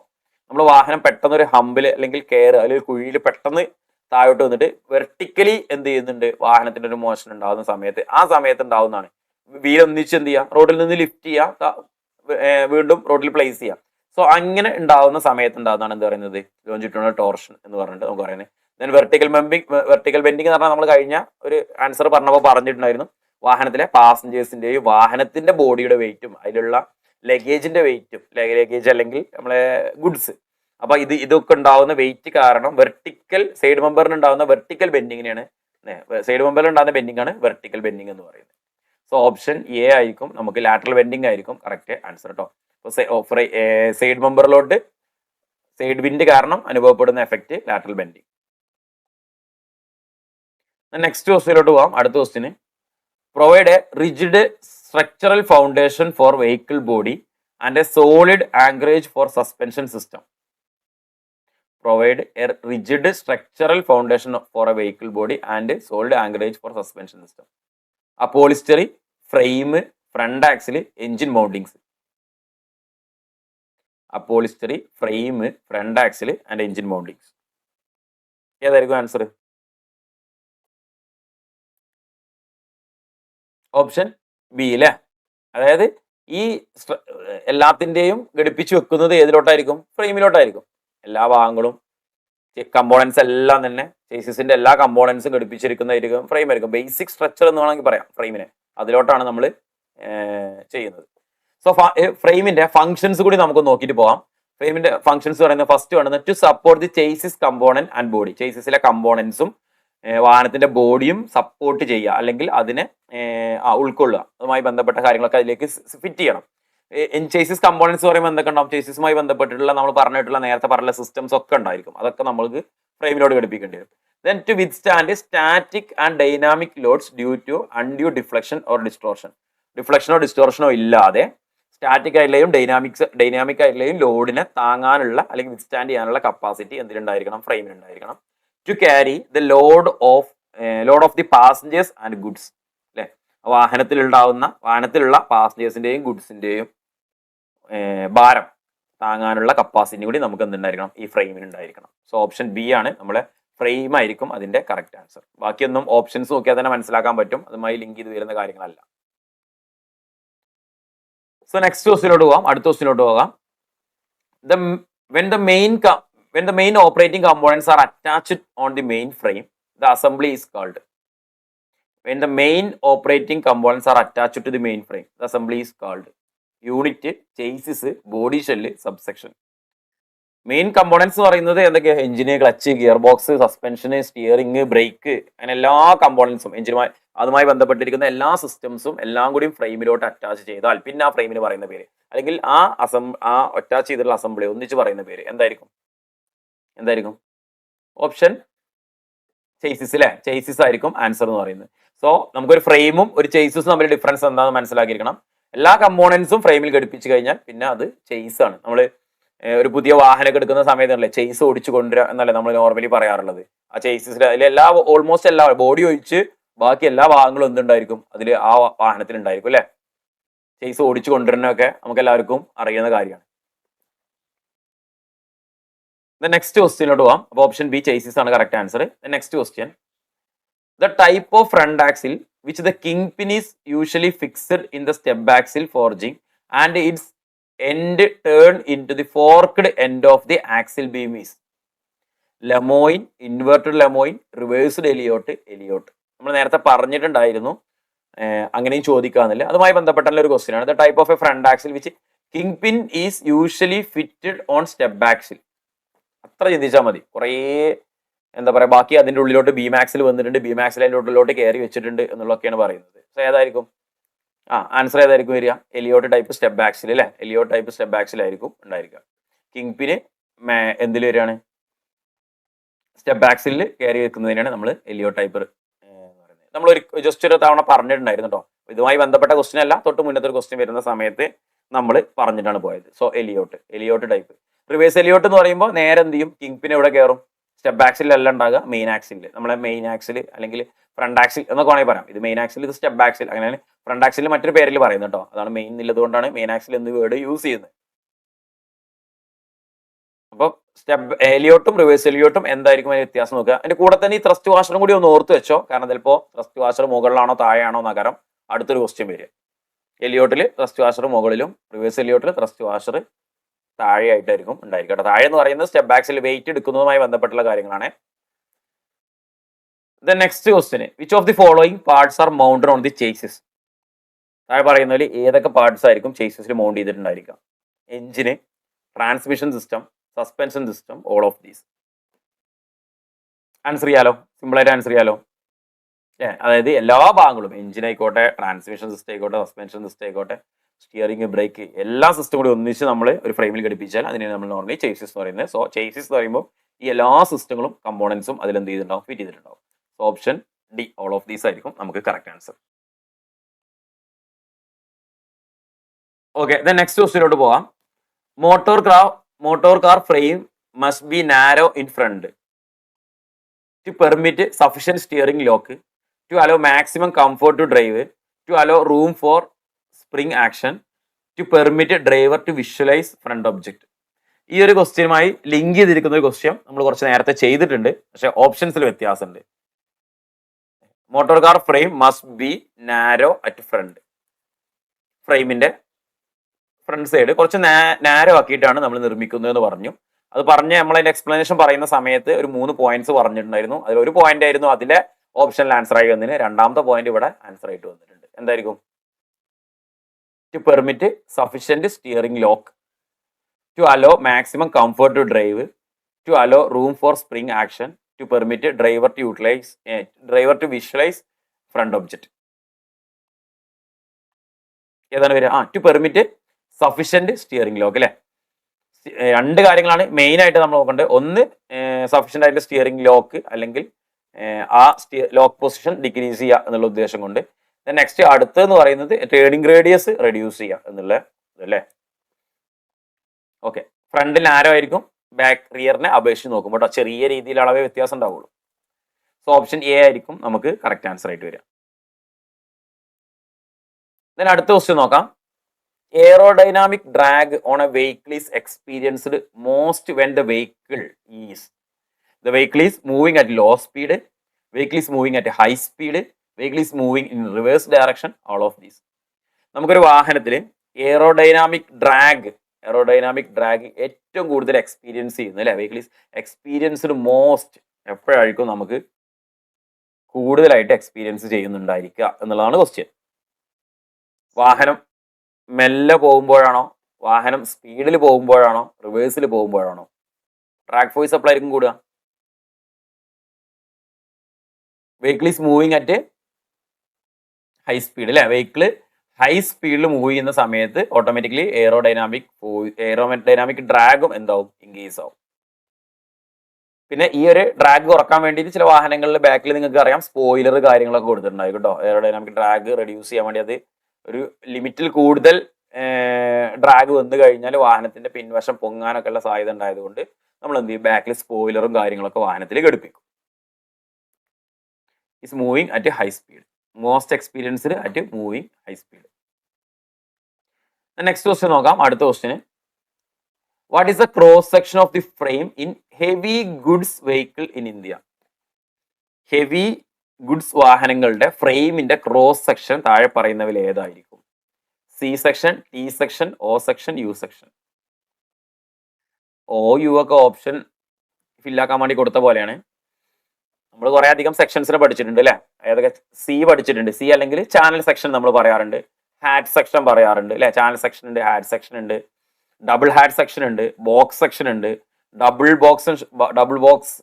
നമ്മൾ വാഹനം പെട്ടെന്ന് ഒരു ഹമ്പിൽ അല്ലെങ്കിൽ അല്ലെങ്കിൽ കുഴിയിൽ പെട്ടെന്ന് താഴോട്ട് വന്നിട്ട് വെർട്ടിക്കലി എന്ത് ചെയ്യുന്നുണ്ട്, വാഹനത്തിന്റെ ഒരു മോഷൻ ഉണ്ടാകുന്ന സമയത്ത്, ആ സമയത്ത് ഉണ്ടാവുന്നതാണ്. വീൽ ഒന്നിച്ച് എന്ത് ചെയ്യുക, റോഡിൽ നിന്ന് ലിഫ്റ്റ് ചെയ്യുക, വീണ്ടും റോഡിൽ പ്ലേസ് ചെയ്യുക. സോ അങ്ങനെ ഉണ്ടാവുന്ന സമയത്ത് ഉണ്ടാകുന്നതാണ് എന്ത് പറയുന്നത്, ലോഞ്ചിറ്റ്യൂഡൽ ടോർഷൻ എന്ന് പറഞ്ഞിട്ട് നമുക്ക് പറയുന്നത്. ദെൻ വെർട്ടിക്കൽ ബെൻഡിങ് എന്ന് പറഞ്ഞാൽ നമ്മൾ കഴിഞ്ഞ ഒരു ആൻസർ പറഞ്ഞിട്ടുണ്ടായിരുന്നു. വാഹനത്തിലെ പാസഞ്ചേഴ്സിന്റെയും വാഹനത്തിന്റെ ബോഡിയുടെ വെയിറ്റും അതിലുള്ള ലഗേജിന്റെ വെയിറ്റും, ലഗേജ് അല്ലെങ്കിൽ നമ്മളെ ഗുഡ്സ്, അപ്പൊ ഇതൊക്കെ ഉണ്ടാവുന്ന വെയിറ്റ് കാരണം വെർട്ടിക്കൽ സൈഡ് മെമ്പറിന് ഉണ്ടാവുന്ന വെർട്ടിക്കൽ ബെൻഡിങ്ങിനെയാണ്, സൈഡ് മെമ്പറിൽ ഉണ്ടാകുന്ന ബെൻഡിങ് ആണ് വെർട്ടിക്കൽ ബെൻഡിങ് എന്ന് പറയുന്നത്. സോ ഓപ്ഷൻ എ ആയിരിക്കും നമുക്ക് ലാറ്ററൽ ബെൻഡിങ് ആയിരിക്കും കറക്റ്റ് ആൻസർ കേട്ടോ. സൈഡ് മെമ്പറിലോട്ട് സൈഡ് വിൻഡ് കാരണം അനുഭവപ്പെടുന്ന എഫക്റ്റ് ലാറ്ററൽ ബെൻഡിങ്. നെക്സ്റ്റ് ക്വസ്റ്റ്യനിലോട്ട് പോവാം, അടുത്ത question. Provide A rigid structural foundation for vehicle body and a solid anchorage for suspension system. Provide a rigid structural foundation for a vehicle body and a solid anchorage for suspension system. Upholstery, frame, front axle, engine mountings. Upholstery, frame, front axle and engine mountings. ഏതായിരിക്കും answer? Option B അല്ലേ? അതായത് ഈ എല്ലാത്തിൻ്റെയും ഘടിപ്പിച്ച് വെക്കുന്നത് ഏതിലോട്ടായിരിക്കും? ഫ്രെയിമിലോട്ടായിരിക്കും. എല്ലാ ഭാഗങ്ങളും components എല്ലാം തന്നെ ചേസിന്റെ എല്ലാ കമ്പോണൻസും ഘടിപ്പിച്ചിരിക്കുന്നതായിരിക്കും ഫ്രെയിം ആയിരിക്കും. ബേസിക് സ്ട്രക്ചർ എന്ന് വേണമെങ്കിൽ പറയാം ഫ്രെയിമിനെ. അതിലോട്ടാണ് നമ്മൾ ചെയ്യുന്നത്. സോ ഫ്രെയിമിന്റെ ഫങ്ഷൻസ് കൂടി നമുക്ക് നോക്കിയിട്ട് പോകാം. ഫ്രെയിമിന്റെ ഫങ്ഷൻസ് പറയുന്നത് ഫസ്റ്റ് വേണ്ടത് to support the chassis component and body. ചേസിസിലെ കമ്പോണൻസും വാഹനത്തിന്റെ ബോഡിയും സപ്പോർട്ട് ചെയ്യുക, അല്ലെങ്കിൽ അതിനെ ഉൾക്കൊള്ളുക, അതുമായി ബന്ധപ്പെട്ട കാര്യങ്ങളൊക്കെ അതിലേക്ക് ഫിറ്റ് ചെയ്യണം. ചേസിസ് കമ്പോണൻസ് പറയുമ്പോൾ എന്തൊക്കെ ഉണ്ടാവും? ചേസിസുമായി ബന്ധപ്പെട്ടിട്ടുള്ള നമ്മൾ പറഞ്ഞിട്ടുള്ള നേരത്തെ പറഞ്ഞ സിസ്റ്റംസ് ഒക്കെ ഉണ്ടായിരിക്കും. അതൊക്കെ നമ്മൾക്ക് ഫ്രെയിമിലോട് ഘടിപ്പിക്കേണ്ടി വരും. Then to withstand static and dynamic loads due to undue deflection or distortion. ഡിഫ്ലക്ഷനോ ഡിസ്റ്റോർഷനോ ഇല്ലാതെ സ്റ്റാറ്റിക് ആയിട്ടുള്ളയും ഡൈനാമിക് ആയിട്ടുള്ളയും ലോഡിനെ താങ്ങാനുള്ള അല്ലെങ്കിൽ വിത്ത്സ്റ്റാൻഡ് ചെയ്യാനുള്ള കപ്പാസിറ്റി എന്തിനുണ്ടായിരിക്കണം? ഫ്രെയിമിനുണ്ടായിരിക്കണം. To carry the load of the passengers and goods. അല്ലെ, വാഹനത്തിലുള്ള പാസഞ്ചേഴ്സിന്റെയും ഗുഡ്സിന്റെയും ഭാരം താങ്ങാനുള്ള കപ്പാസിറ്റി കൂടി നമുക്ക് എന്തുണ്ടായിരിക്കണം? ഈ ഫ്രെയിമിന് ഉണ്ടായിരിക്കണം. സോ ഓപ്ഷൻ ബി ആണ് നമ്മളെ ഫ്രെയിം ആയിരിക്കും അതിന്റെ കറക്റ്റ് ആൻസർ. ബാക്കിയൊന്നും ഓപ്ഷൻസ് നോക്കിയാൽ തന്നെ മനസ്സിലാക്കാൻ പറ്റും, അതുമായി ലിങ്ക് ചെയ്ത് വരുന്ന കാര്യങ്ങളല്ല. സോ നെക്സ്റ്റ് ക്വസ്റ്റിനോട്ട് പോകാം. അടുത്ത ക്വസ്റ്റിനോട്ട് പോകാം. When the main operating components are attached on the main frame, the assembly is called. When the main operating components are attached to the main frame, the assembly is called unit, chassis, body shell, subsection. Main components എന്ന് പറയുന്നത് എന്തൊക്കെയാണ്? Engine, clutch, gear box, suspension, steering, brake, അങ്ങനെ എല്ലാ കമ്പോണൻസും അതുമായി ബന്ധപ്പെട്ടിരിക്കുന്ന എല്ലാ സിസ്റ്റംസും എല്ലാം കൂടി ഫ്രെയിമിലോട്ട് അറ്റാച്ച് ചെയ്താൽ പിന്നെ ആ ഫ്രെയിമിന് പറയുന്ന പേര്, അല്ലെങ്കിൽ ആ അറ്റാച്ച് ചെയ്തിട്ടുള്ള അസംബ്ലി ഒന്നിച്ച് പറയുന്ന പേര് എന്തായിരിക്കും? ഓപ്ഷൻ ചേസിസ് അല്ലെ? ചേസിസ് ആയിരിക്കും ആൻസർ എന്ന് പറയുന്നത്. സോ നമുക്കൊരു ഫ്രെയിമും ഒരു ചേസിസും തമ്മിൽ ഡിഫറൻസ് എന്താണെന്ന് മനസ്സിലാക്കിയിരിക്കണം. എല്ലാ കമ്പോണൻസും ഫ്രെയിമിൽ ഘടിപ്പിച്ച് കഴിഞ്ഞാൽ പിന്നെ അത് ചേസ് ആണ്. നമ്മൾ ഒരു പുതിയ വാഹനം എടുക്കുന്ന സമയത്തല്ലേ ചേസ് ഓടിച്ചു കൊണ്ടുവരിക എന്നല്ലേ നമ്മൾ നോർമലി പറയാറുള്ളത്. ആ ചേസിൽ അതിൽ ഓൾമോസ്റ്റ് എല്ലാ ബോഡി ഒഴിച്ച് ബാക്കി എല്ലാ ഭാഗങ്ങളും എന്തുണ്ടായിരിക്കും? അതിൽ ആ വാഹനത്തിൽ ഉണ്ടായിരിക്കും അല്ലെ? ചേസ് ഓടിച്ചു കൊണ്ടുവരുന്നതൊക്കെ നമുക്ക് എല്ലാവർക്കും അറിയുന്ന കാര്യമാണ്. നെക്സ്റ്റ് ക്വസ്റ്റ്യനോട്ട് പോവാം. അപ്പോൾ ഓപ്ഷൻ ബി ചേസിസ് ആണ് correct answer. Next question, the type of front axle which the kingpin is usually fixed in the step axle forging and its end turned into the forked end of the axle beam is Lemoyne, inverted Lemoyne, reversed Elliott. നമ്മൾ നേരത്തെ പറഞ്ഞിട്ടുണ്ടായിരുന്നു, അങ്ങനെയും ചോദിക്കാന്നില്ല. അതുമായി ബന്ധപ്പെട്ടുള്ള ഒരു question ആണ്. The type of a front axle which kingpin is usually fitted on step axle. അത്ര ചിന്തിച്ചാൽ മതി. കുറേ എന്താ പറയുക, ബാക്കി അതിൻ്റെ ഉള്ളിലോട്ട് ബീമാക്സിൽ വന്നിട്ടുണ്ട്, ബീമാക്സിൽ അതിൻ്റെ ഉള്ളിലോട്ട് കയറി വെച്ചിട്ടുണ്ട് എന്നുള്ളതൊക്കെയാണ് പറയുന്നത്. സോ ഏതായിരിക്കും ആൻസർ? ഏതായിരിക്കും വരിക? എലിയോട്ട് ടൈപ്പ് സ്റ്റെപ്പ് ആക്സിൽ അല്ലേ? എലിയോട്ട് ടൈപ്പ് സ്റ്റെപ്പ് ആക്സിലായിരിക്കും ഉണ്ടായിരിക്കുക. കിങ് പിന് എന്തിൽ വരികയാണ്? സ്റ്റെപ്പ് ആക്സിൽ കയറി വെക്കുന്നതിനാണ് നമ്മൾ എലിയോ ടൈപ്പ് എന്ന് പറയുന്നത്. നമ്മൾ ജസ്റ്റ് ഒരു തവണ പറഞ്ഞിട്ടുണ്ടായിരുന്നു കേട്ടോ. ഇതുമായി ബന്ധപ്പെട്ട ക്വസ്റ്റ്യൻ അല്ല, തൊട്ട് മുന്നത്തെ ഒരു ക്വസ്റ്റ്യൻ വരുന്ന സമയത്ത് നമ്മൾ പറഞ്ഞിട്ടാണ് പോയത്. So Elliott type. Reverse Elliott എന്ന് പറയുമ്പോൾ നേരെ എന്ത് ചെയ്യും? കിങ് പിൻ എവിടെ കയറും? സ്റ്റെപ്പ് ആക്സിലല്ല ഉണ്ടാകുക, മെയിൻ ആക്സിൽ. നമ്മളെ മെയിൻ ആക്സിൽ അല്ലെങ്കിൽ ഫ്രണ്ട് ആക്സിൽ എന്നൊക്കെ വേണമെങ്കിൽ പറയാം. ഇത് മെയിൻ ആക്സിൽ, ഇത് സ്റ്റെപ്പ് ആക്സിൽ. അങ്ങനെയാണ് ഫ്രണ്ട് ആക്സിൽ മറ്റൊരു പേരിൽ പറയുന്നത് കേട്ടോ. അതാണ് മെയിൻ എന്നുള്ളത് കൊണ്ടാണ് മെയിൻ ആക്സിൽ എന്ന് വേർഡ് യൂസ് ചെയ്യുന്നത്. അപ്പോൾ സ്റ്റെപ്പ് എലിയോട്ടും റിവേഴ്സ് എലിയോട്ടും എന്തായിരിക്കും അതിന് വ്യത്യാസം നോക്കുക. അതിന്റെ കൂടെ തന്നെ ഈ ത്രസ്റ്റ് വാഷറും കൂടി ഒന്ന് ഓർത്ത് വെച്ചോ, കാരണം ചിലപ്പോൾ ത്രസ്റ്റ് വാഷർ മുകളിലാണോ താഴെയാണോ നഗരം അടുത്തൊരു ക്വസ്റ്റ്യൻ വരിക. എലിയോട്ടിൽ ത്രസ്റ്റ് വാഷർ മുകളിലും, റിവേഴ്സ് എലിയോട്ടിൽ ത്രസ്റ്റ് വാഷർ താഴെയായിട്ടായിരിക്കും ഉണ്ടായിരിക്കട്ടെ. താഴെ എന്ന് പറയുന്നത് സ്റ്റെപ്പ് ബാക്സിൽ വെയിറ്റ് എടുക്കുന്നതുമായി ബന്ധപ്പെട്ടുള്ള കാര്യങ്ങളാണ്. The next question, which of the following parts are mounted on the chassis? താഴെ പറയുന്നതിൽ ഏതൊക്കെ പാർട്സ് ആയിരിക്കും ചേസിസിൽ മൗണ്ട് ചെയ്തിട്ടുണ്ടായിരിക്കുക? Engine, transmission system, suspension system, all of these. Answer ചെയ്യാലോ, സിമ്പിളായിട്ട് ആൻസർ ചെയ്യാലോ. അതായത് എല്ലാ ഭാഗങ്ങളും, എഞ്ചിൻ ആയിക്കോട്ടെ, ട്രാൻസ്മിഷൻ സിസ്റ്റം ആയിക്കോട്ടെ, സസ്പെൻഷൻ സിസ്റ്റം ആയിക്കോട്ടെ, സ്റ്റിയറിംഗ്, ബ്രേക്ക്, എല്ലാ സിസ്റ്റം കൂടി ഒന്നിച്ച് നമ്മൾ ഒരു ഫ്രെയിമിൽ ഘടിപ്പിച്ചാൽ അതിനെ നമ്മൾ നോർമലി ചേസിസ് എന്ന് പറയുന്നത്. സോ ചേസിസ് എന്ന് പറയുമ്പോൾ ഈ എല്ലാ സിസ്റ്റങ്ങളും കമ്പോണൻസും അതിൽ എന്ത് ചെയ്തിട്ടുണ്ടാവും? ഫിറ്റ് ചെയ്തിട്ടുണ്ടാവും. So option D, all of these ആയിരിക്കും നമുക്ക് കറക്റ്റ് ആൻസർ. ഓക്കെ, നെക്സ്റ്റ് ക്വസ്റ്റ്യനോട്ട് പോവാം. Motor car frame must be narrow in front to permit sufficient steering lock to allow maximum comfort to drive to allow room for spring action to permit driver to visualise front object. ഈ ഒരു ക്വസ്റ്റ്യനുമായി link ചെയ്തിരിക്കുന്ന ഒരു question നമ്മൾ കുറച്ച് നേരത്തെ ചെയ്തിട്ടുണ്ട്, പക്ഷെ ഓപ്ഷൻസിൽ വ്യത്യാസമുണ്ട്. Motor car frame must be narrow at front. ഫ്രെയിമിന്റെ ഫ്രണ്ട് സൈഡ് കുറച്ച് നാരോ ആക്കിയിട്ടാണ് നമ്മൾ നിർമ്മിക്കുന്നത് എന്ന് പറഞ്ഞു. അത് പറഞ്ഞ് നമ്മൾ അതിന്റെ എക്സ്പ്ലനേഷൻ പറയുന്ന സമയത്ത് ഒരു 3 പോയിന്റ്സ് പറഞ്ഞിട്ടുണ്ടായിരുന്നു. അതിൽ ഒരു പോയിന്റ് ആയിരുന്നു അതിലെ ഓപ്ഷനിൽ ആൻസർ ആയി വന്നതിന്. രണ്ടാമത്തെ പോയിന്റ് ഇവിടെ ആൻസർ ആയിട്ട് വന്നിട്ടുണ്ട്. എന്തായിരിക്കും? To permit sufficient steering lock to allow maximum comfort to drive to allow room for spring action to permit driver to visualise front object. ഏതാണ് വരിക? To permit sufficient steering lock അല്ലെ. 2 കാര്യങ്ങളാണ് main ആയിട്ട് നമ്മൾ നോക്കേണ്ടത്. ഒന്ന്, സഫിഷ്യന്റ് ആയിട്ടുള്ള steering lock അല്ലെങ്കിൽ ആ ലോക്ക് പൊസിഷൻ ഡിക്രീസ് ചെയ്യുക എന്നുള്ള ഉദ്ദേശം കൊണ്ട്. നെക്സ്റ്റ് അടുത്തെന്ന് പറയുന്നത് ടേണിംഗ് റേഡിയസ് റെഡ്യൂസ് ചെയ്യുക എന്നുള്ള ഇതല്ലേ. ഓക്കെ, ഫ്രണ്ടിൽ ആരോ ആയിരിക്കും, ബാക്ക് റിയറിനെ അപേക്ഷിച്ച് നോക്കുമ്പോൾ ചെറിയ രീതിയിൽ അളവേ വ്യത്യാസം ഉണ്ടാവുള്ളൂ. സോ ഓപ്ഷൻ എ ആയിരിക്കും നമുക്ക് കറക്റ്റ് ആൻസർ ആയിട്ട് വരിക. അടുത്ത ക്വസ്റ്റ്യൻ നോക്കാം. Aerodynamic drag on a vehicle is experienced most when the vehicle is moving at low speed, vehicle is moving at a high speed, vehicle is moving in reverse direction, all of these. നമുക്കൊരു വാഹനത്തിൽ aerodynamic drag ഏറ്റവും കൂടുതൽ experience ചെയ്യുന്നത് അല്ലെ. Vehicle is experienced most എപ്പോഴായിരിക്കും നമുക്ക് കൂടുതലായിട്ട് experience ചെയ്യുന്നുണ്ടായിരിക്കുക എന്നുള്ളതാണ് question. വാഹനം മെല്ലെ പോകുമ്പോഴാണോ, വാഹനം സ്പീഡിൽ പോകുമ്പോഴാണോ, റിവേഴ്സിൽ പോകുമ്പോഴാണോ? ട്രാക്ക് ഫോഴ്സ് എപ്പോഴായിരിക്കും കൂടുക? Vehicle is moving at high speed അല്ലെ. വെഹിക്കിൾ ഹൈ സ്പീഡിൽ മൂവ് ചെയ്യുന്ന സമയത്ത് ഓട്ടോമാറ്റിക്കലി എയറോഡൈനാമിക് ഡ്രാഗും എന്താവും? ഇൻക്രീസ് ആവും. പിന്നെ ഈ ഒരു ഡ്രാഗ് കുറക്കാൻ വേണ്ടിയിട്ട് ചില വാഹനങ്ങളിൽ ബാക്കിൽ നിങ്ങൾക്ക് അറിയാം സ്പോയിലർ കാര്യങ്ങളൊക്കെ കൊടുത്തിട്ടുണ്ടായി കേട്ടോ. എയറോഡൈനാമിക് ഡ്രാഗ് റെഡ്യൂസ് ചെയ്യാൻ വേണ്ടി അത് ഒരു ലിമിറ്റിൽ കൂടുതൽ ഡ്രാഗ് വന്നു കഴിഞ്ഞാൽ വാഹനത്തിന്റെ പിൻവശം പൊങ്ങാനൊക്കെ ഉള്ള സാധ്യത ഉണ്ടായതുകൊണ്ട് നമ്മൾ എന്ത് ചെയ്യും? ബാക്കിൽ സ്പോയിലറും കാര്യങ്ങളൊക്കെ വാഹനത്തിൽ ഘടിപ്പിക്കും. Is moving at high speed, most experienced at moving high speed. Next question നോക്കാം. അടുത്ത question, what is the cross section of the frame in heavy goods vehicle in India? Heavy goods വാഹനങ്ങളുടെ ഫ്രെയിമിന്റെ ക്രോസ് സെക്ഷൻ താഴെ പറയുന്നവയിൽ ഏതായിരിക്കും? C section, T section, O section, U section. O U ഒക്കെ option ഫില്ലാക്കാൻ വേണ്ടി കൊടുത്ത പോലെയാണ്. നമ്മൾ കുറെ അധികം സെക്ഷൻസിനെ പഠിച്ചിട്ടുണ്ട് അല്ലെ. ഏതൊക്കെ? സി പഠിച്ചിട്ടുണ്ട്. സി അല്ലെങ്കിൽ ചാനൽ സെക്ഷൻ നമ്മൾ പറയാറുണ്ട്, ഹാറ്റ് സെക്ഷൻ പറയാറുണ്ട് അല്ലെ. ചാനൽ സെക്ഷൻ ഉണ്ട്, ഹാറ്റ് സെക്ഷൻ ഉണ്ട്, ഡബിൾ ഹാറ്റ് സെക്ഷൻ ഉണ്ട്, ബോക്സ് സെക്ഷൻ ഉണ്ട്, ഡബിൾ ബോക്സ്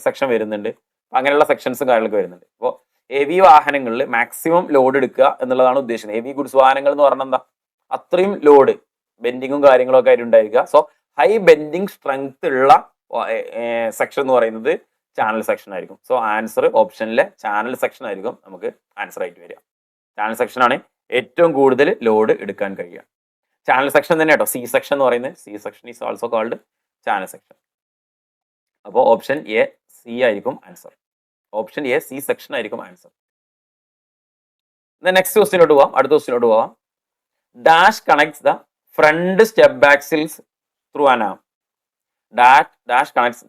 സെക്ഷൻ വരുന്നുണ്ട്. അങ്ങനെയുള്ള സെക്ഷൻസും കാര്യങ്ങളൊക്കെ വരുന്നുണ്ട്. അപ്പോൾ ഹെവി വാഹനങ്ങളിൽ മാക്സിമം ലോഡ് എടുക്കുക എന്നുള്ളതാണ് ഉദ്ദേശിക്കുന്നത്. ഹെവി ഗുഡ്സ് വാഹനങ്ങൾ എന്ന് പറഞ്ഞാൽ എന്താ? അത്രയും ലോഡ്, ബെൻഡിങ്ങും കാര്യങ്ങളൊക്കെ ആയിട്ട് ഉണ്ടായിരിക്കുക. സോ ഹൈ ബെൻഡിങ് സ്ട്രെങ്ത് ഉള്ള സെക്ഷൻ എന്ന് പറയുന്നത് ചാനൽ സെക്ഷൻ ആയിരിക്കും. സോ ആൻസർ ഓപ്ഷനിലെ ചാനൽ സെക്ഷൻ ആയിരിക്കും നമുക്ക് ആൻസർ ആയിട്ട് വരിക. ചാനൽ സെക്ഷൻ ആണ് ഏറ്റവും കൂടുതൽ ലോഡ് എടുക്കാൻ കഴിയുക. ചാനൽ സെക്ഷൻ തന്നെ കേട്ടോ സി സെക്ഷൻ എന്ന് പറയുന്നത്. C section is also called channel section. അപ്പോൾ ഓപ്ഷൻ എ സി ആയിരിക്കും answer. Option A C section ആയിരിക്കും ആൻസർ. നെക്സ്റ്റ് ക്വസ്റ്റ്യനോട്ട് പോവാം. അടുത്ത ക്വസ്റ്റ്യനോട്ട് പോവാം. Dash connects the front step axles through an arm. Dash connects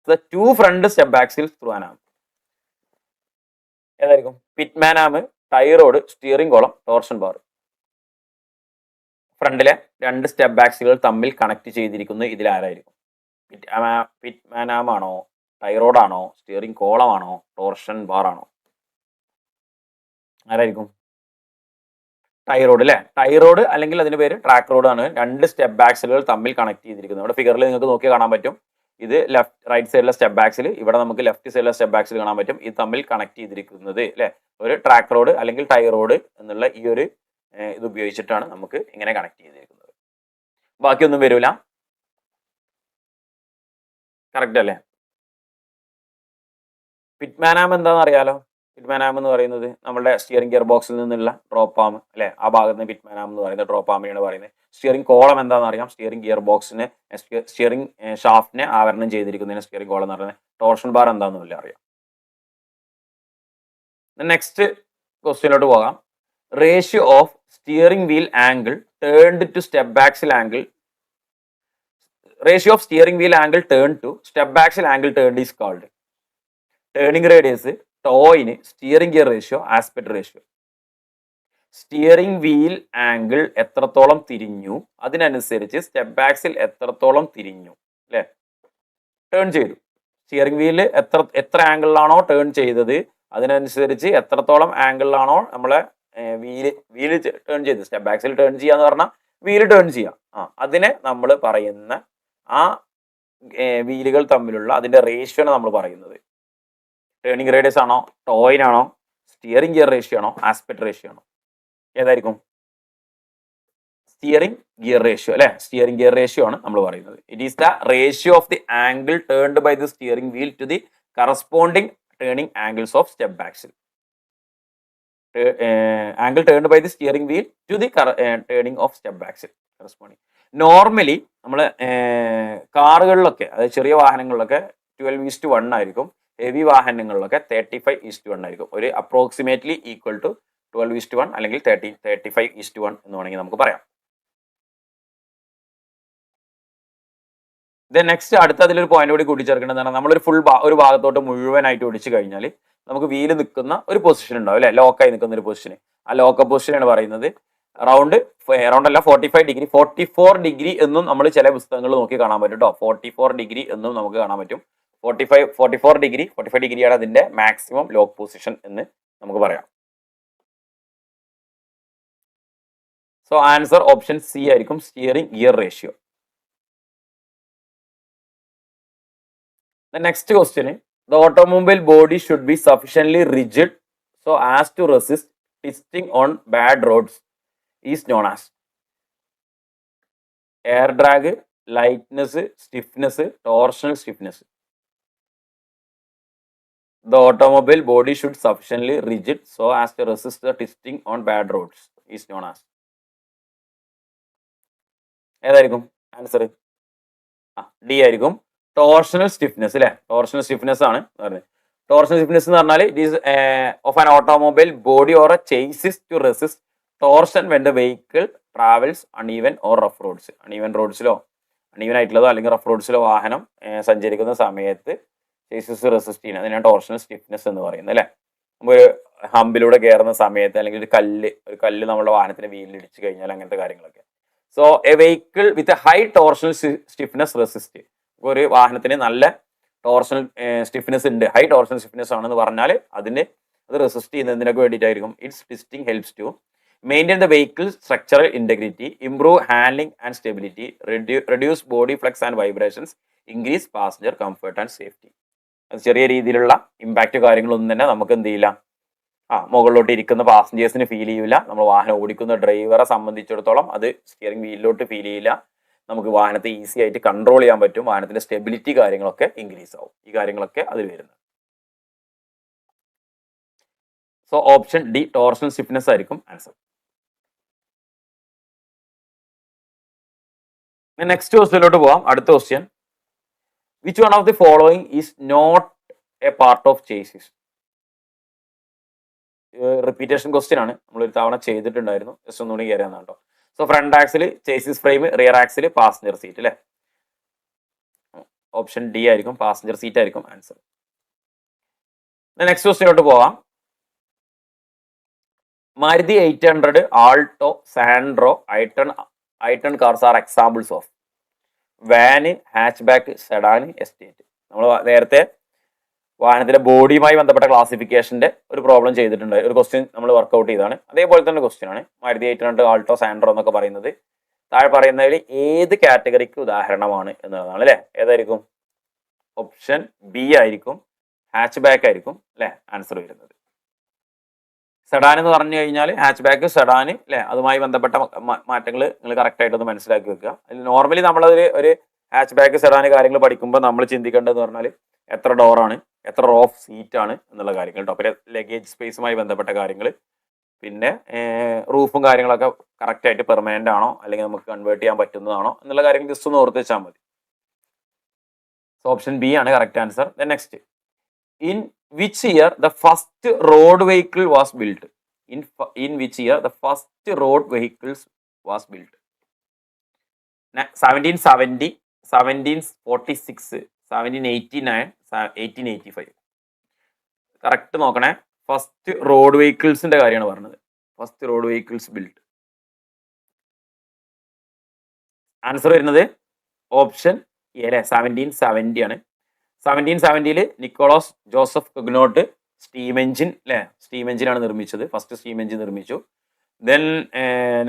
the two front step axles through an arm. ഏതായിരിക്കും? Pitman arm, tie rod, steering column, torsion bar. ഫ്രണ്ടിലെ 2 step ആക്സിലുകൾ തമ്മിൽ connect ചെയ്തിരിക്കുന്നത് ഇതിൽ ആരായിരിക്കും? പിറ്റ്മാൻ ആം ആണോ, ടൈ റോഡാണോ, സ്റ്റിയറിംഗ് കോളമാണോ, ടോർഷൻ ബാർ ആണോ? ആരായിരിക്കും? Tie road അല്ലെ. ടൈ റോഡ് അല്ലെങ്കിൽ അതിന്റെ പേര് ട്രാക്ക് റോഡ് ആണ്. 2 സ്റ്റെപ്പ് ആക്സിലുകൾ തമ്മിൽ കണക്ട് ചെയ്തിരിക്കുന്നത്. നമ്മുടെ ഫിഗറിൽ നിങ്ങൾക്ക് നോക്കി കാണാൻ പറ്റും. ഇത് റൈറ്റ് സൈഡിലെ സ്റ്റെപ്പ് ആക്സിൽ, ഇവിടെ നമുക്ക് ലെഫ്റ്റ് സൈഡിലെ സ്റ്റെപ്പ് ആക്സിൽ കാണാൻ പറ്റും. ഇത് തമ്മിൽ കണക്ട് ചെയ്തിരിക്കുന്നത് അല്ലെ ഒരു ട്രാക്ക് റോഡ് അല്ലെങ്കിൽ ടൈ റോഡ് എന്നുള്ള ഈ ഒരു ഇത് ഉപയോഗിച്ചിട്ടാണ് നമുക്ക് ഇങ്ങനെ കണക്ട് ചെയ്തിരിക്കുന്നത്. ബാക്കിയൊന്നും വരില്ല. കറക്റ്റ് അല്ലേ? പിറ്റ്മാൻ ആം എന്താണെന്ന് അറിയാലോ. പിറ്റ്മാൻ ആം എന്ന് പറയുന്നത് നമ്മുടെ സ്റ്റിയറിംഗ് ഗിയർ ബോക്സിൽ നിന്നുള്ള ഡ്രോപ്പ് ആം അല്ലെ, ആ ഭാഗത്ത് നിന്ന് പിറ്റ്മാൻ ആം എന്ന് പറയുന്നത് ഡ്രോപ്പ് ആമിനെയാണ് പറയുന്നത്. സ്റ്റിയറിംഗ് കോളം എന്താണെന്ന് അറിയാം, സ്റ്റിയറിംഗ് ഗിയർ ബോക്സിനെ സ്റ്റിയറിംഗ് ഷാഫ്റ്റിനെ ആവരണം ചെയ്തിരിക്കുന്നതിന് സ്റ്റിയറിംഗ് കോളം എന്ന് പറയുന്നത്. ടോർഷൻ ബാർ എന്താണെന്ന് അറിയാം. നെക്സ്റ്റ് ക്വസ്റ്റ്യനിലോട്ട് പോകാം. Ratio of steering wheel angle turned to step axle angle, ratio of steering wheel angle turn to step axle angle turned is called. Turning radius, toe in, steering gear ratio, aspect ratio. Steering wheel angle എത്രത്തോളം തിരിഞ്ഞു അതിനനുസരിച്ച് step axle എത്രത്തോളം തിരിഞ്ഞു അല്ലെ, turn ചെയ്തു. Steering wheel എത്ര ആംഗിളിലാണോ turn ചെയ്തത് അതിനനുസരിച്ച് എത്രത്തോളം ആംഗിളിലാണോ നമ്മളെ വീല് ടേൺ ചെയ്ത്, സ്റ്റെപ്പ് ആക്സിൽ ടേൺ ചെയ്യാന്ന് പറഞ്ഞാൽ വീല് ടേൺ ചെയ്യാം. അതിനെ നമ്മൾ പറയുന്ന ആ വീലുകൾ തമ്മിലുള്ള അതിന്റെ റേഷ്യോനെ നമ്മൾ പറയുന്നത്. ടേണിംഗ് റേഡിയസ് ആണോ, ടോയിനാണോ, സ്റ്റിയറിംഗ് ഗിയർ റേഷ്യോ ആണോ, ആസ്പെക്ട് റേഷ്യോ ആണോ? ഏതായിരിക്കും? സ്റ്റിയറിംഗ് ഗിയർ റേഷ്യോ അല്ലെ, സ്റ്റിയറിംഗ് ഗിയർ റേഷ്യോ ആണ് നമ്മൾ പറയുന്നത്. It is the ratio of the angle turned by the steering wheel to the corresponding turning angles of step axle. Angle turned by the steering wheel to the turning of step axle corresponding. Normally നമ്മൾ കാറുകളിലൊക്കെ, അതായത് ചെറിയ വാഹനങ്ങളിലൊക്കെ 12:1 ആയിരിക്കും. Heavy വാഹനങ്ങളിലൊക്കെ 35:1 ആയിരിക്കും. ഒരു approximately equal to 12:1 അല്ലെങ്കിൽ 35:1 എന്ന് വേണമെങ്കിൽ നമുക്ക് പറയാം. നെക്സ്റ്റ് അടുത്ത അതിലൊരു പോയിന്റ് കൂടി കൂട്ടിച്ചേർക്കേണ്ടതാണ്. നമ്മളൊരു ഒരു ഭാഗത്തോട്ട് മുഴുവനായിട്ട് ഒടിച്ചു കഴിഞ്ഞാൽ നമുക്ക് വീല് നിൽക്കുന്ന ഒരു പൊസിഷൻ ഉണ്ടാവും അല്ലെ, ലോക്കായി നിൽക്കുന്ന ഒരു പൊസിഷൻ. ആ ലോക്കപ്പ് പൊസിഷനാണ് പറയുന്നത് അറൗണ്ട് അല്ല 45 ഡിഗ്രി, 44 ഡിഗ്രി എന്നും നമ്മൾ ചില പുസ്തകങ്ങൾ നോക്കി കാണാൻ പറ്റും കേട്ടോ. 44 ഡിഗ്രി എന്നും നമുക്ക് കാണാൻ പറ്റും. 45 ഡിഗ്രിയാണ് അതിന്റെ മാക്സിമം ലോക്ക് പൊസിഷൻ എന്ന് നമുക്ക് പറയാം. സോ ആൻസർ ഓപ്ഷൻ സി ആയിരിക്കും, steering gear ratio. Next question, the automobile body should be sufficiently rigid so as to resist twisting on bad roads is known as. Air drag, lightness, stiffness, torsional stiffness. The automobile body should sufficiently rigid so as to resist the twisting on bad roads is known as. ഏതായിരിക്കും answer? ഡി ആയിരിക്കും, torsional stiffness അല്ലെ. Torsional stiffness ആണ് പറഞ്ഞത്. Torsional stiffness എന്ന് പറഞ്ഞാൽ it is of an automobile body or a chassis to resist torsion when the vehicle travels uneven or rough roads. Uneven റോഡ്സിലോ, uneven ആയിട്ടുള്ളതോ അല്ലെങ്കിൽ റഫ് റോഡ്സിലോ വാഹനം സഞ്ചരിക്കുന്ന സമയത്ത് ചേസിസ് റെസിസ്റ്റ് ചെയ്യുന്നത് അതിനാണ് ടോർഷണൽ സ്റ്റിഫ്നെസ് എന്ന് പറയുന്നത് അല്ലെ. നമ്മൾ ഹമ്പിലൂടെ കയറുന്ന സമയത്ത് അല്ലെങ്കിൽ ഒരു കല്ല് നമ്മുടെ വാഹനത്തിന് വീലിടിച്ച് കഴിഞ്ഞാൽ അങ്ങനത്തെ കാര്യങ്ങളൊക്കെ. So a vehicle with a high torsional stiffness resist, ഒരു വാഹനത്തിന് നല്ല ടോർഷണൽ സ്റ്റിഫ്നെസ് ഉണ്ട്, ഹൈ ടോർഷണൽ സ്റ്റിഫ്നെസ് ആണെന്ന് പറഞ്ഞാൽ അത് റെസിസ്റ്റ് ചെയ്യുന്നതിനൊക്കെ വേണ്ടിയിട്ടായിരിക്കും. Its twisting helps to maintain the vehicle structural integrity, improve handling and stability, reduce body flex and vibrations, increase passenger comfort and safety. ചെറിയ രീതിയിലുള്ള ഇമ്പാക്റ്റ് കാര്യങ്ങളൊന്നും തന്നെ നമുക്ക് എന്ത് ചെയ്യില്ല, മുകളിലോട്ട് ഇരിക്കുന്ന പാസഞ്ചേഴ്സിന് ഫീൽ ചെയ്യില്ല. നമ്മൾ വാഹനം ഓടിക്കുന്ന ഡ്രൈവറെ സംബന്ധിച്ചിടത്തോളം അത് സ്റ്റിയറിംഗ് വീലിലോട്ട് ഫീൽ ചെയ്യില്ല. നമുക്ക് വാഹനത്തെ ഈസി ആയിട്ട് കൺട്രോൾ ചെയ്യാൻ പറ്റും. വാഹനത്തിന്റെ സ്റ്റെബിലിറ്റി കാര്യങ്ങളൊക്കെ ഇൻക്രീസ് ആവും. ഈ കാര്യങ്ങളൊക്കെ അതിൽ വരുന്നത്. So option D, torsional stiffness ആയിരിക്കും ആൻസർ. നെക്സ്റ്റ് ക്വസ്റ്റ്യനിലോട്ട് പോവാം. അടുത്ത question, which one of the following is not a part of chassis? Repetition question ആണ്, നമ്മളൊരു തവണ ചെയ്തിട്ടുണ്ടായിരുന്നു, ജസ്റ്റ് ഒന്നുകൂടി കയറിയാന്ന് കേട്ടോ. So front axle chassis frame, rear axle passenger seat അല്ലെ. ഓപ്ഷൻ ഡി ആയിരിക്കും, പാസഞ്ചർ സീറ്റ് ആയിരിക്കും ആൻസർ. നെക്സ്റ്റ് ക്വസ്റ്റ്യനോട്ട് പോവാം. Maruti 800, Alto, Santro, i ten cars are examples of van, hatchback, sedan, estate. നമ്മൾ നേരത്തെ വാഹനത്തിന്റെ ബോഡിയുമായി ബന്ധപ്പെട്ട ക്ലാസിഫിക്കേഷന്റെ ഒരു പ്രോബ്ലം ചെയ്തിട്ടുണ്ട്, ഒരു ക്വസ്റ്റ്യൻ നമ്മൾ വർക്ക്ഔട്ട് ചെയ്താണ്. അതേപോലെ തന്നെ ക്വസ്റ്റ്യൻ ആണ് മാരുതി 800, ആൾട്ടോ, സാൻഡ്രോ എന്നൊക്കെ പറയുന്നത്. താഴെ പറയുന്നതിൽ ഏത് കാറ്റഗറിക്ക് ഉദാഹരണമാണ് എന്നുള്ളതാണ് അല്ലെ. ഏതായിരിക്കും? ഓപ്ഷൻ ബി ആയിരിക്കും, ഹാച്ച് ബാക്ക് ആയിരിക്കും അല്ലെ ആൻസർ വരുന്നത്. സെഡാൻ എന്ന് പറഞ്ഞു കഴിഞ്ഞാൽ ഹാച്ച് ബാക്ക്, സെഡാൻ അല്ലെ, അതുമായി ബന്ധപ്പെട്ട മാറ്റങ്ങൾ നിങ്ങൾ കറക്റ്റ് ആയിട്ടൊന്ന് മനസ്സിലാക്കി വെക്കുക. നോർമലി നമ്മളതിൽ ഒരു ഹാച്ച് ബാക്ക് സെഡാന് കാര്യങ്ങൾ പഠിക്കുമ്പോൾ നമ്മൾ ചിന്തിക്കേണ്ടതെന്ന് പറഞ്ഞാൽ എത്ര ഡോറാണ്, എത്ര റോ ഓഫ് സീറ്റ് ആണ് എന്നുള്ള കാര്യങ്ങൾ കേട്ടോ. പിന്നെ ലഗേജ് സ്പേസുമായി ബന്ധപ്പെട്ട കാര്യങ്ങൾ, പിന്നെ റൂഫും കാര്യങ്ങളൊക്കെ കറക്റ്റ് ആയിട്ട് പെർമനന്റ് ആണോ അല്ലെങ്കിൽ നമുക്ക് കൺവേർട്ട് ചെയ്യാൻ പറ്റുന്നതാണോ എന്നുള്ള കാര്യങ്ങൾ ജസ്റ്റ് ഒന്ന് ഓർത്ത് വെച്ചാൽ മതി. സോ ഓപ്ഷൻ ബി ആണ് correct answer. Next, in which year the first road vehicle was build? In which year the first road vehicles was build? 1770, 1746, 1789, 1885. Correct നോക്കണേ. ഫസ്റ്റ് റോഡ് വെഹിക്കിൾസിന്റെ കാര്യമാണ് പറഞ്ഞത്. First road vehicles build. Answer വരുന്നത് option A അല്ലേ, 1770 ആണ്. 1770 Nicholas Joseph Cugnot steam engine അല്ലേ, steam എഞ്ചിനാണ് നിർമ്മിച്ചത്. ഫസ്റ്റ് സ്റ്റീം എഞ്ചിൻ നിർമ്മിച്ചു. Then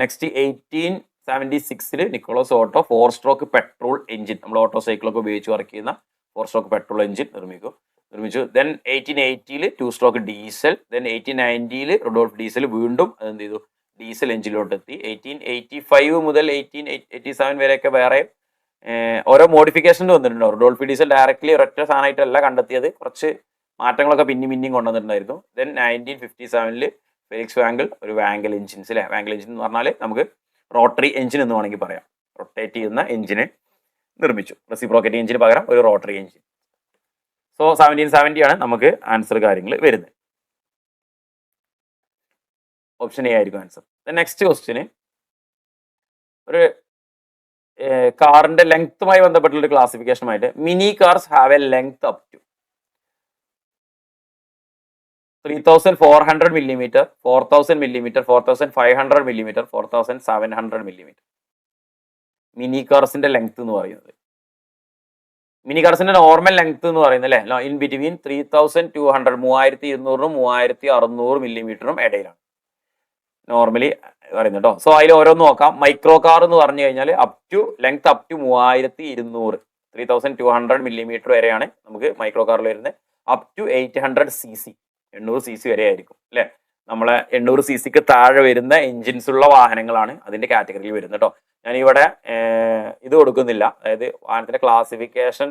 next 1876 Nicholas auto 4 stroke petrol engine, നമ്മൾ ഓട്ടോ സൈക്കിളൊക്കെ ഉപയോഗിച്ച് വർക്ക് ചെയ്യുന്ന 4 സ്ട്രോക്ക് പെട്രോൾ എഞ്ചിൻ നിർമ്മിച്ചു. Then 1880 2 stroke diesel. Then 1890 Rudolf Diesel വീണ്ടും അതെന്ത് ചെയ്തു, ഡീസൽ എഞ്ചിനിലോട്ട് എത്തി. 1885 മുതൽ 1887 വരെയൊക്കെ വേറെ ഓരോ മോഡിഫിക്കേഷൻ വന്നിട്ടുണ്ടോ. റൊഡോൾഫ് ഡീസൽ ഡയറക്റ്റ്ലി ഒരൊറ്റ സാധനമായിട്ടല്ല കണ്ടെത്തിയത്, കുറച്ച് മാറ്റങ്ങളൊക്കെ പിന്നെയും കൊണ്ടുവന്നിട്ടുണ്ടായിരുന്നു. ദെൻ 1957 ഫെലിക്സ് വാങ്കൽ ഒരു വാങ്കൽ എഞ്ചിൻസ് അല്ലേ, വാങ്കൽ എഞ്ചിൻ എന്ന് പറഞ്ഞാൽ നമുക്ക് റോട്ടറി എഞ്ചിൻ എന്ന് വേണമെങ്കിൽ പറയാം. റൊട്ടേറ്റ് ചെയ്യുന്ന എഞ്ചിന് നിർമ്മിച്ചു. റെസിപ്രോക്കേറ്റിംഗ് എഞ്ചിന് പകരം ഒരു റോട്ടറി എഞ്ചിൻ. സോ 1770 ആണ് നമുക്ക് ആൻസർ കാര്യങ്ങൾ വരുന്നത്. ഓപ്ഷൻ എ ആയിരിക്കും ആൻസർ. നെക്സ്റ്റ് ക്വസ്റ്റ്യന് ഒരു കാറിന്റെ ലെങ്ത്തുമായി ബന്ധപ്പെട്ടുള്ള ഒരു ക്ലാസിഫിക്കേഷനുമായിട്ട്, mini cars have a length up to 3400 millimeter, 4000 millimeter, 4500 millimeter, 4700 millimeter. Mini കാർസിന്റെ ലെങ്ത് എന്ന് പറയുന്നത്, മിനി കാർസിന്റെ നോർമൽ ലെങ്ത് എന്ന് പറയുന്നത് അല്ലേ, ഇൻ ബിറ്റ്വീൻ 3200 3200 3600 മില്ലിമീറ്ററും ഇടയിലാണ് നോർമലി പറയുന്നത് കേട്ടോ. സോ അതിൽ ഓരോന്ന് നോക്കാം. മൈക്രോ കാർ എന്ന് പറഞ്ഞു കഴിഞ്ഞാൽ ലെങ്ത് അപ് ടു 3200 3200 മില്ലിമീറ്റർ വരെയാണ് നമുക്ക് മൈക്രോ കാറിൽ വരുന്നത്. അപ് ടു 800 cc 800 cc വരെ ആയിരിക്കും അല്ലെ. നമ്മളെ 800 cc താഴെ വരുന്ന എഞ്ചിൻസ് ഉള്ള വാഹനങ്ങളാണ് അതിന്റെ കാറ്റഗറിയിൽ വരുന്നത് കേട്ടോ. ഞാനിവിടെ ഇത് കൊടുക്കുന്നില്ല, അതായത് വാഹനത്തിന്റെ ക്ലാസിഫിക്കേഷൻ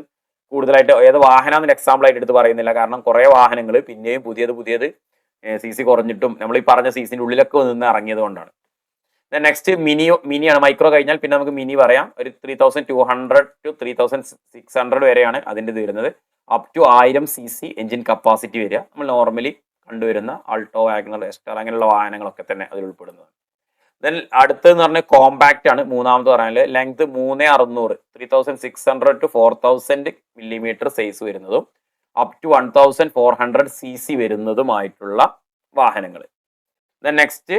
കൂടുതലായിട്ട് ഏത് വാഹനം എക്സാമ്പിൾ ആയിട്ട് എടുത്ത് പറയുന്നില്ല. കാരണം കുറെ വാഹനങ്ങൾ പിന്നെയും പുതിയത് CC കുറഞ്ഞിട്ടും നമ്മൾ ഈ പറഞ്ഞ CCന്റെ ഉള്ളിലൊക്കെ നിന്ന് ഇറങ്ങിയത് കൊണ്ടാണ്. നെക്സ്റ്റ് മിനിയാണ്. മൈക്രോ കഴിഞ്ഞാൽ പിന്നെ നമുക്ക് മിനി പറയാം. ഒരു 3200 to 3600 വരെയാണ് അതിൻ്റെ ഇത് വരുന്നത്. Up to 1000 cc engine capacity വരിക. നമ്മൾ നോർമലി കണ്ടുവരുന്ന ആൾട്ടോ, വാഗണർ, എസ്റ്റർ അങ്ങനെയുള്ള വാഹനങ്ങളൊക്കെ തന്നെ അതിൽ ഉൾപ്പെടുന്നത്. ദെൻ അടുത്തെന്ന് പറഞ്ഞാൽ കോമ്പാക്റ്റ് ആണ്. മൂന്നാമത് പറഞ്ഞാൽ ലെങ്ത് 3600 3600 to 4000 മില്ലിമീറ്റർ സൈസ് വരുന്നതും അപ് ടു 1400 cc വരുന്നതുമായിട്ടുള്ള വാഹനങ്ങൾ. ദെൻ നെക്സ്റ്റ്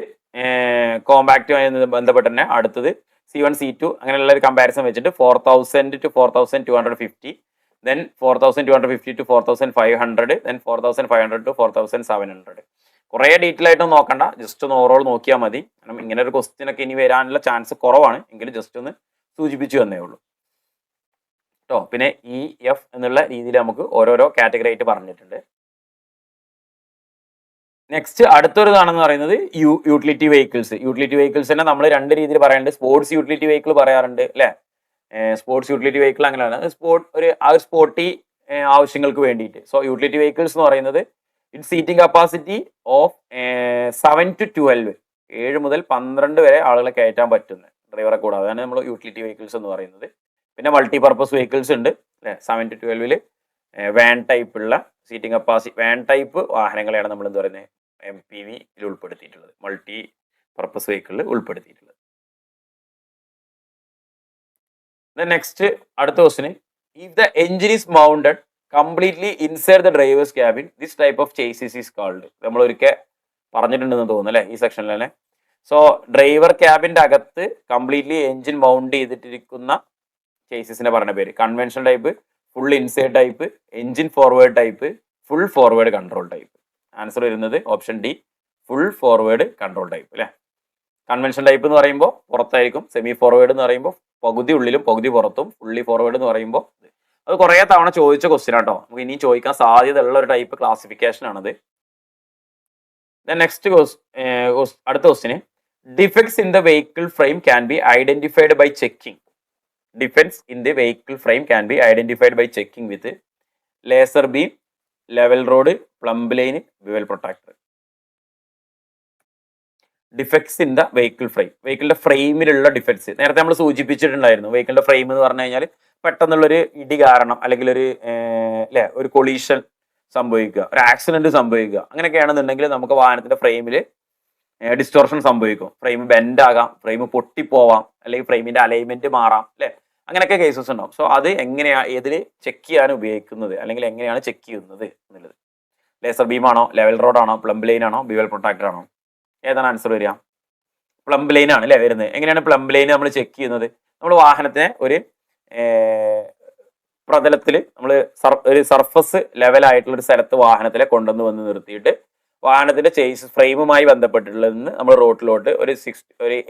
കോമ്പാക്റ്റുമായി ബന്ധപ്പെട്ട് തന്നെ അടുത്തത് C1 C2 അങ്ങനെയുള്ള ഒരു കമ്പാരിസൺ വെച്ചിട്ട് 4000 to 4250, then 4250 to 4500, then 4500 to 4700. കുറേ ഡീറ്റെയിൽ ആയിട്ടൊന്നും നോക്കണ്ട, ജസ്റ്റ് ഒന്ന് ഓവറോൾ നോക്കിയാൽ മതി. കാരണം ഇങ്ങനെ ഒരു ക്വസ്റ്റ്യൻ ഒക്കെ ഇനി വരാനുള്ള ചാൻസ് കുറവാണ്, എങ്കിലും ജസ്റ്റ് ഒന്ന് സൂചിപ്പിച്ചു തന്നേ ഉള്ളൂ കേട്ടോ. പിന്നെ EF എന്നുള്ള രീതിയിൽ നമുക്ക് ഓരോരോ കാറ്റഗറി ആയിട്ട് പറഞ്ഞിട്ടുണ്ട്. നെക്സ്റ്റ് അടുത്തൊരിതാണെന്ന് പറയുന്നത് യൂട്ടിലിറ്റി വെഹിക്കിൾസ്. യൂട്ടിലിറ്റി വെഹിക്കിൾസ് തന്നെ നമ്മൾ രണ്ട് രീതിയിൽ പറയാറുണ്ട്. സ്പോർട്സ് യൂട്ടിലിറ്റി വെഹിക്കിൾ പറയാറുണ്ട് അല്ലേ. സ്പോർട്സ് യൂട്ടിലിറ്റി വെഹിക്കിൾ അങ്ങനെയാണ് സ്പോർട്ടി ആവശ്യങ്ങൾക്ക് വേണ്ടിയിട്ട്. സോ യൂട്ടിലിറ്റി വെഹിക്കിൾസ് എന്ന് പറയുന്നത് it seating capacity of 7 to 12 7 മുതൽ 12 വരെ ആളുകളെ കയറ്റാൻ പറ്റുന്ന ഡ്രൈവറെ കൂടാതെ അതാണ് നമ്മൾ യൂട്ടിലിറ്റി വെഹിക്കിൾസ് എന്ന് പറയുന്നത്. പിന്നെ മൾട്ടി പർപ്പസ് വെഹിക്കിൾസ് ഉണ്ട് അല്ലേ. 7 to 12 വാൻ ടൈപ്പ് ഉള്ള സീറ്റിംഗ് കപ്പാസിറ്റി വാൻ ടൈപ്പ് വാഹനങ്ങളെയാണ് നമ്മൾ എന്ത് പറയുന്നത് MPV ഉൾപ്പെടുത്തിയിട്ടുള്ളത്, മൾട്ടി പർപ്പസ് വെഹിക്കിളിൽ ഉൾപ്പെടുത്തിയിട്ടുള്ളത്. നെക്സ്റ്റ് അടുത്ത question, if the engine is mounted completely inside the driver's cabin this type of chassis is called. നമ്മൾ ഒരിക്കൽ പറഞ്ഞിട്ടുണ്ടെന്ന് തോന്നുന്നു അല്ലേ ഈ സെക്ഷനിൽ തന്നെ. സോ ഡ്രൈവർ ക്യാബിൻ്റെ അകത്ത് കംപ്ലീറ്റ്ലി എഞ്ചിൻ മൗണ്ട് ചെയ്തിട്ടിരിക്കുന്ന ചേസിസിനെ പറഞ്ഞ പേര് conventional type, full inside type, engine forward type, full forward control type. Answer വരുന്നത് option D, full forward control type അല്ലേ. കൺവെൻഷൻ ടൈപ്പ് എന്ന് പറയുമ്പോൾ പുറത്തായിരിക്കും, സെമി ഫോർവേഡ് എന്ന് പറയുമ്പോൾ പകുതി ഉള്ളിലും പകുതി പുറത്തും, ഫുള്ളി ഫോർവേഡ് എന്ന് പറയുമ്പോൾ അത് കുറേ തവണ ചോദിച്ച ക്വസ്റ്റ്യൻ ആട്ടോ. നമുക്ക് ഇനിയും ചോദിക്കാൻ സാധ്യത ഉള്ള ഒരു ടൈപ്പ് ക്ലാസിഫിക്കേഷൻ ആണത്. നെക്സ്റ്റ് അടുത്ത question, defects in the vehicle frame can be identified by checking. Defects in the vehicle frame can be identified by checking with laser beam, level rod, plumb line, bevel protractor. Defects in the vehicle frame, വെഹിക്കിളിന്റെ ഫ്രെയിമിലുള്ള defects നേരത്തെ നമ്മൾ സൂചിപ്പിച്ചിട്ടുണ്ടായിരുന്നു. വെഹിക്കിളിന്റെ frame എന്ന് പറഞ്ഞു കഴിഞ്ഞാൽ പെട്ടെന്നുള്ളൊരു ഇടി കാരണം അല്ലെങ്കിൽ ഒരു കൊളീഷൻ സംഭവിക്കുക, ഒരു ആക്സിഡന്റ് സംഭവിക്കുക, അങ്ങനെയൊക്കെയാണെന്നുണ്ടെങ്കിൽ നമുക്ക് വാഹനത്തിന്റെ ഫ്രെയിമിൽ ഡിസ്റ്റോർഷൻ സംഭവിക്കും. ഫ്രെയിം ബെൻഡ് ആകാം, ഫ്രെയിം പൊട്ടിപ്പോവാം, അല്ലെങ്കിൽ ഫ്രെയിമിന്റെ അലൈൻമെന്റ് മാറാം, അല്ലെ? അങ്ങനെയൊക്കെ കേസസ് ഉണ്ടാവും. സോ അത് എങ്ങനെയാണ് ഏതിൽ ചെക്ക് ചെയ്യാൻ ഉപയോഗിക്കുന്നത്, അല്ലെങ്കിൽ എങ്ങനെയാണ് ചെക്ക് ചെയ്യുന്നത് എന്നുള്ളത്. ലേസർ ബീം ആണോ, ലെവൽ റോഡ് ആണോ, പ്ലംബ് ലൈൻ ആണോ, ബിവൽ പ്രൊട്ടക്ടർ ആണോ? ഏതാണ് ആൻസർ വരിക? പ്ലംബ് ലൈൻ ആണ് അല്ലേ വരുന്നത്. എങ്ങനെയാണ് പ്ലംബ് ലൈൻ നമ്മൾ ചെക്ക് ചെയ്യുന്നത്? നമ്മൾ വാഹനത്തിനെ ഒരു പ്രതലത്തിൽ നമ്മൾ ഒരു സർഫസ് ലെവലായിട്ടുള്ള ഒരു സ്ഥലത്ത് വാഹനത്തിലെ കൊണ്ടുവന്ന് വന്ന് നിർത്തിയിട്ട് വാഹനത്തിന്റെ ചേസ് ഫ്രെയിമുമായി ബന്ധപ്പെട്ടിട്ടുള്ളതെന്ന് നമ്മൾ റോട്ടിലോട്ട് ഒരു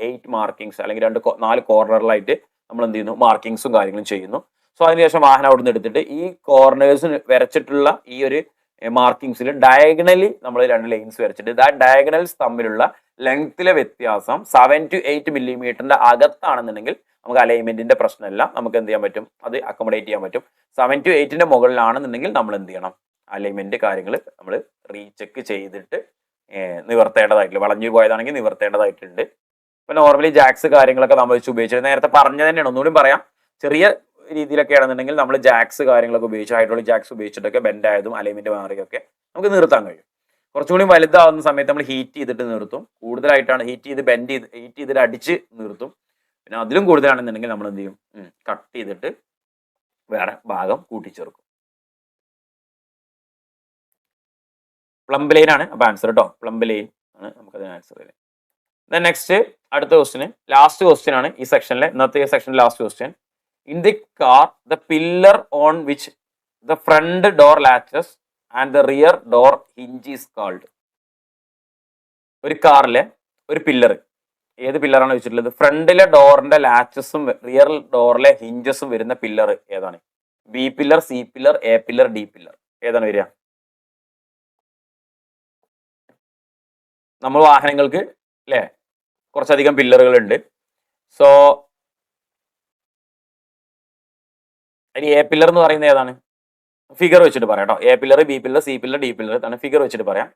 8 മാർക്കിങ്സ് അല്ലെങ്കിൽ 4 കോർണറിലായിട്ട് നമ്മൾ എന്ത് ചെയ്യുന്നു, മാർക്കിങ്സും കാര്യങ്ങളും ചെയ്യുന്നു. സോ അതിനുശേഷം വാഹനം അവിടെ നിന്ന് എടുത്തിട്ട് ഈ കോർണേഴ്സ് വരച്ചിട്ടുള്ള ഈ ഒരു മാർക്കിങ്സിൽ ഡയഗണലി നമ്മൾ 2 ലൈൻസ് വരച്ചിട്ട് ആ ഡയഗണൽസ് തമ്മിലുള്ള ലെങ്ത്തിലെ വ്യത്യാസം 7 to 8 മില്ലിമീറ്ററിന്റെ അകത്താണെന്നുണ്ടെങ്കിൽ നമുക്ക് അലൈൻമെന്റിന്റെ പ്രശ്നമല്ല, നമുക്ക് എന്ത് ചെയ്യാൻ പറ്റും, അത് അക്കോമഡേറ്റ് ചെയ്യാൻ പറ്റും. 7 to 8ന്റെ മുകളിലാണെന്നുണ്ടെങ്കിൽ നമ്മൾ എന്ത് ചെയ്യണം, അലൈൻമെന്റ് കാര്യങ്ങൾ നമ്മൾ റീചെക്ക് ചെയ്തിട്ട് നിവർത്തേണ്ടതായിട്ടുണ്ട്. വളഞ്ഞു പോയതാണെങ്കിൽ നിവർത്തേണ്ടതായിട്ടുണ്ട്. ഇപ്പൊ നോർമലി ജാക്സ് കാര്യങ്ങളൊക്കെ നമ്മൾ വെച്ച് ഉപയോഗിച്ചത് നേരത്തെ പറഞ്ഞ തന്നെയാണ്, ഒന്നുകൂടി പറയാം. ചെറിയ രീതിയിലൊക്കെ ആണെന്നുണ്ടെങ്കിൽ നമ്മൾ ജാക്സ് കാര്യങ്ങളൊക്കെ ഉപയോഗിച്ച് ഹൈഡ്രോളിക് ജാക്സ് ഉപയോഗിച്ചിട്ടൊക്കെ ബെൻഡ് ആയതും അലൈൻമെന്റ് മാറിയൊക്കെ നമുക്ക് നിർത്താൻ കഴിയും. കുറച്ചുകൂടി വലുതാവുന്ന സമയത്ത് നമ്മൾ ഹീറ്റ് ചെയ്തിട്ട് നിർത്തും. കൂടുതലായിട്ടാണ് ഹീറ്റ് ചെയ്തിട്ട് അടിച്ച് നിർത്തും. പിന്നെ അതിലും കൂടുതലാണെന്നുണ്ടെങ്കിൽ നമ്മൾ എന്ത് ചെയ്യും, കട്ട് ചെയ്തിട്ട് വേറെ ഭാഗം കൂട്ടിച്ചേർക്കും. പ്ലംബ് ലൈൻ ആണ് അപ്പൊ ആൻസർ കേട്ടോ. പ്ലംബ് ലൈൻ ആണ് നമുക്കതിന് ആൻസർ വരും. നെക്സ്റ്റ് അടുത്ത ക്വസ്റ്റ്യൻ, ലാസ്റ്റ് ക്വസ്റ്റ്യൻ ആണ് ഈ സെക്ഷനിലെ, ഇന്നത്തെ സെക്ഷനിലെ last question. In the car the pillar on which the front door latches and the rear door hinge is called. ഒരു കാറിലെ ഒരു പില്ലർ, ഏത് പില്ലറാണ് വെച്ചിട്ടുള്ളത്? ഫ്രണ്ടിലെ ഡോറിന്റെ ലാച്ചസും റിയർ ഡോറിലെ ഹിഞ്ചസും വരുന്ന പില്ലർ ഏതാണ്? B pillar, C pillar, A pillar, D pillar, ഏതാണ് വരിക? നമ്മൾ വാഹനങ്ങൾക്ക് അല്ലേ കുറച്ചധികം പില്ലറുകൾ ഉണ്ട്. സോ ഇനി എ പില്ലർ എന്ന് പറയുന്നത് ഏതാണ്? ഫിഗർ വെച്ചിട്ട് പറയാം കേട്ടോ. A pillar, B pillar, C pillar, D pillar ആണ് ഫിഗർ വെച്ചിട്ട് പറയാം.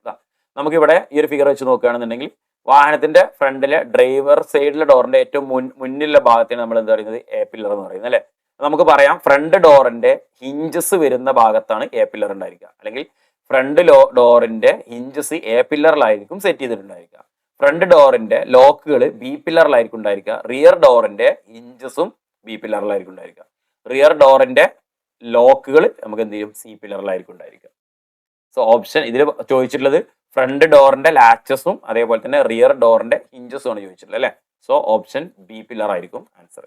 നമുക്കിവിടെ ഈ ഒരു ഫിഗർ വെച്ച് നോക്കുകയാണെന്നുണ്ടെങ്കിൽ വാഹനത്തിന്റെ ഫ്രണ്ടിലെ ഡ്രൈവർ സൈഡിലെ ഡോറിന്റെ ഏറ്റവും മുന്നിലുള്ള ഭാഗത്താണ് നമ്മൾ എന്താ പറയുന്നത്, എ പില്ലർ എന്ന് പറയുന്നത് അല്ലെ. നമുക്ക് പറയാം ഫ്രണ്ട് ഡോറിന്റെ ഹിഞ്ചസ് വരുന്ന ഭാഗത്താണ് എ പില്ലർ ഉണ്ടായിരിക്കുക, അല്ലെങ്കിൽ ഫ്രണ്ട് ഡോറിന്റെ ഹിഞ്ചസ് എ പില്ലറിലായിരിക്കും സെറ്റ് ചെയ്തിട്ടുണ്ടായിരിക്കുക. ഫ്രണ്ട് ഡോറിന്റെ ലോക്കുകൾ ബി പില്ലറിലായിരിക്കും ഉണ്ടായിരിക്കുക. റിയർ ഡോറിന്റെ ഹിഞ്ചസും ബി പില്ലറിലായിരിക്കും ഉണ്ടായിരിക്കുക. റിയർ ഡോറിന്റെ ലോക്കുകൾ നമുക്ക് എന്ത് ചെയ്യും, സി പില്ലറിലായിരിക്കും ഉണ്ടായിരിക്കുക. സോ ഓപ്ഷൻ ഇതിൽ ചോദിച്ചിട്ടുള്ളത് ഫ്രണ്ട് ഡോറിന്റെ ലാച്ചസും അതേപോലെ തന്നെ റിയർ ഡോറിന്റെ ഹിഞ്ചസും ആണ് ചോദിച്ചിട്ടുള്ളത് അല്ലെ. സോ ഓപ്ഷൻ ബി പില്ലർ ആയിരിക്കും ആൻസർ.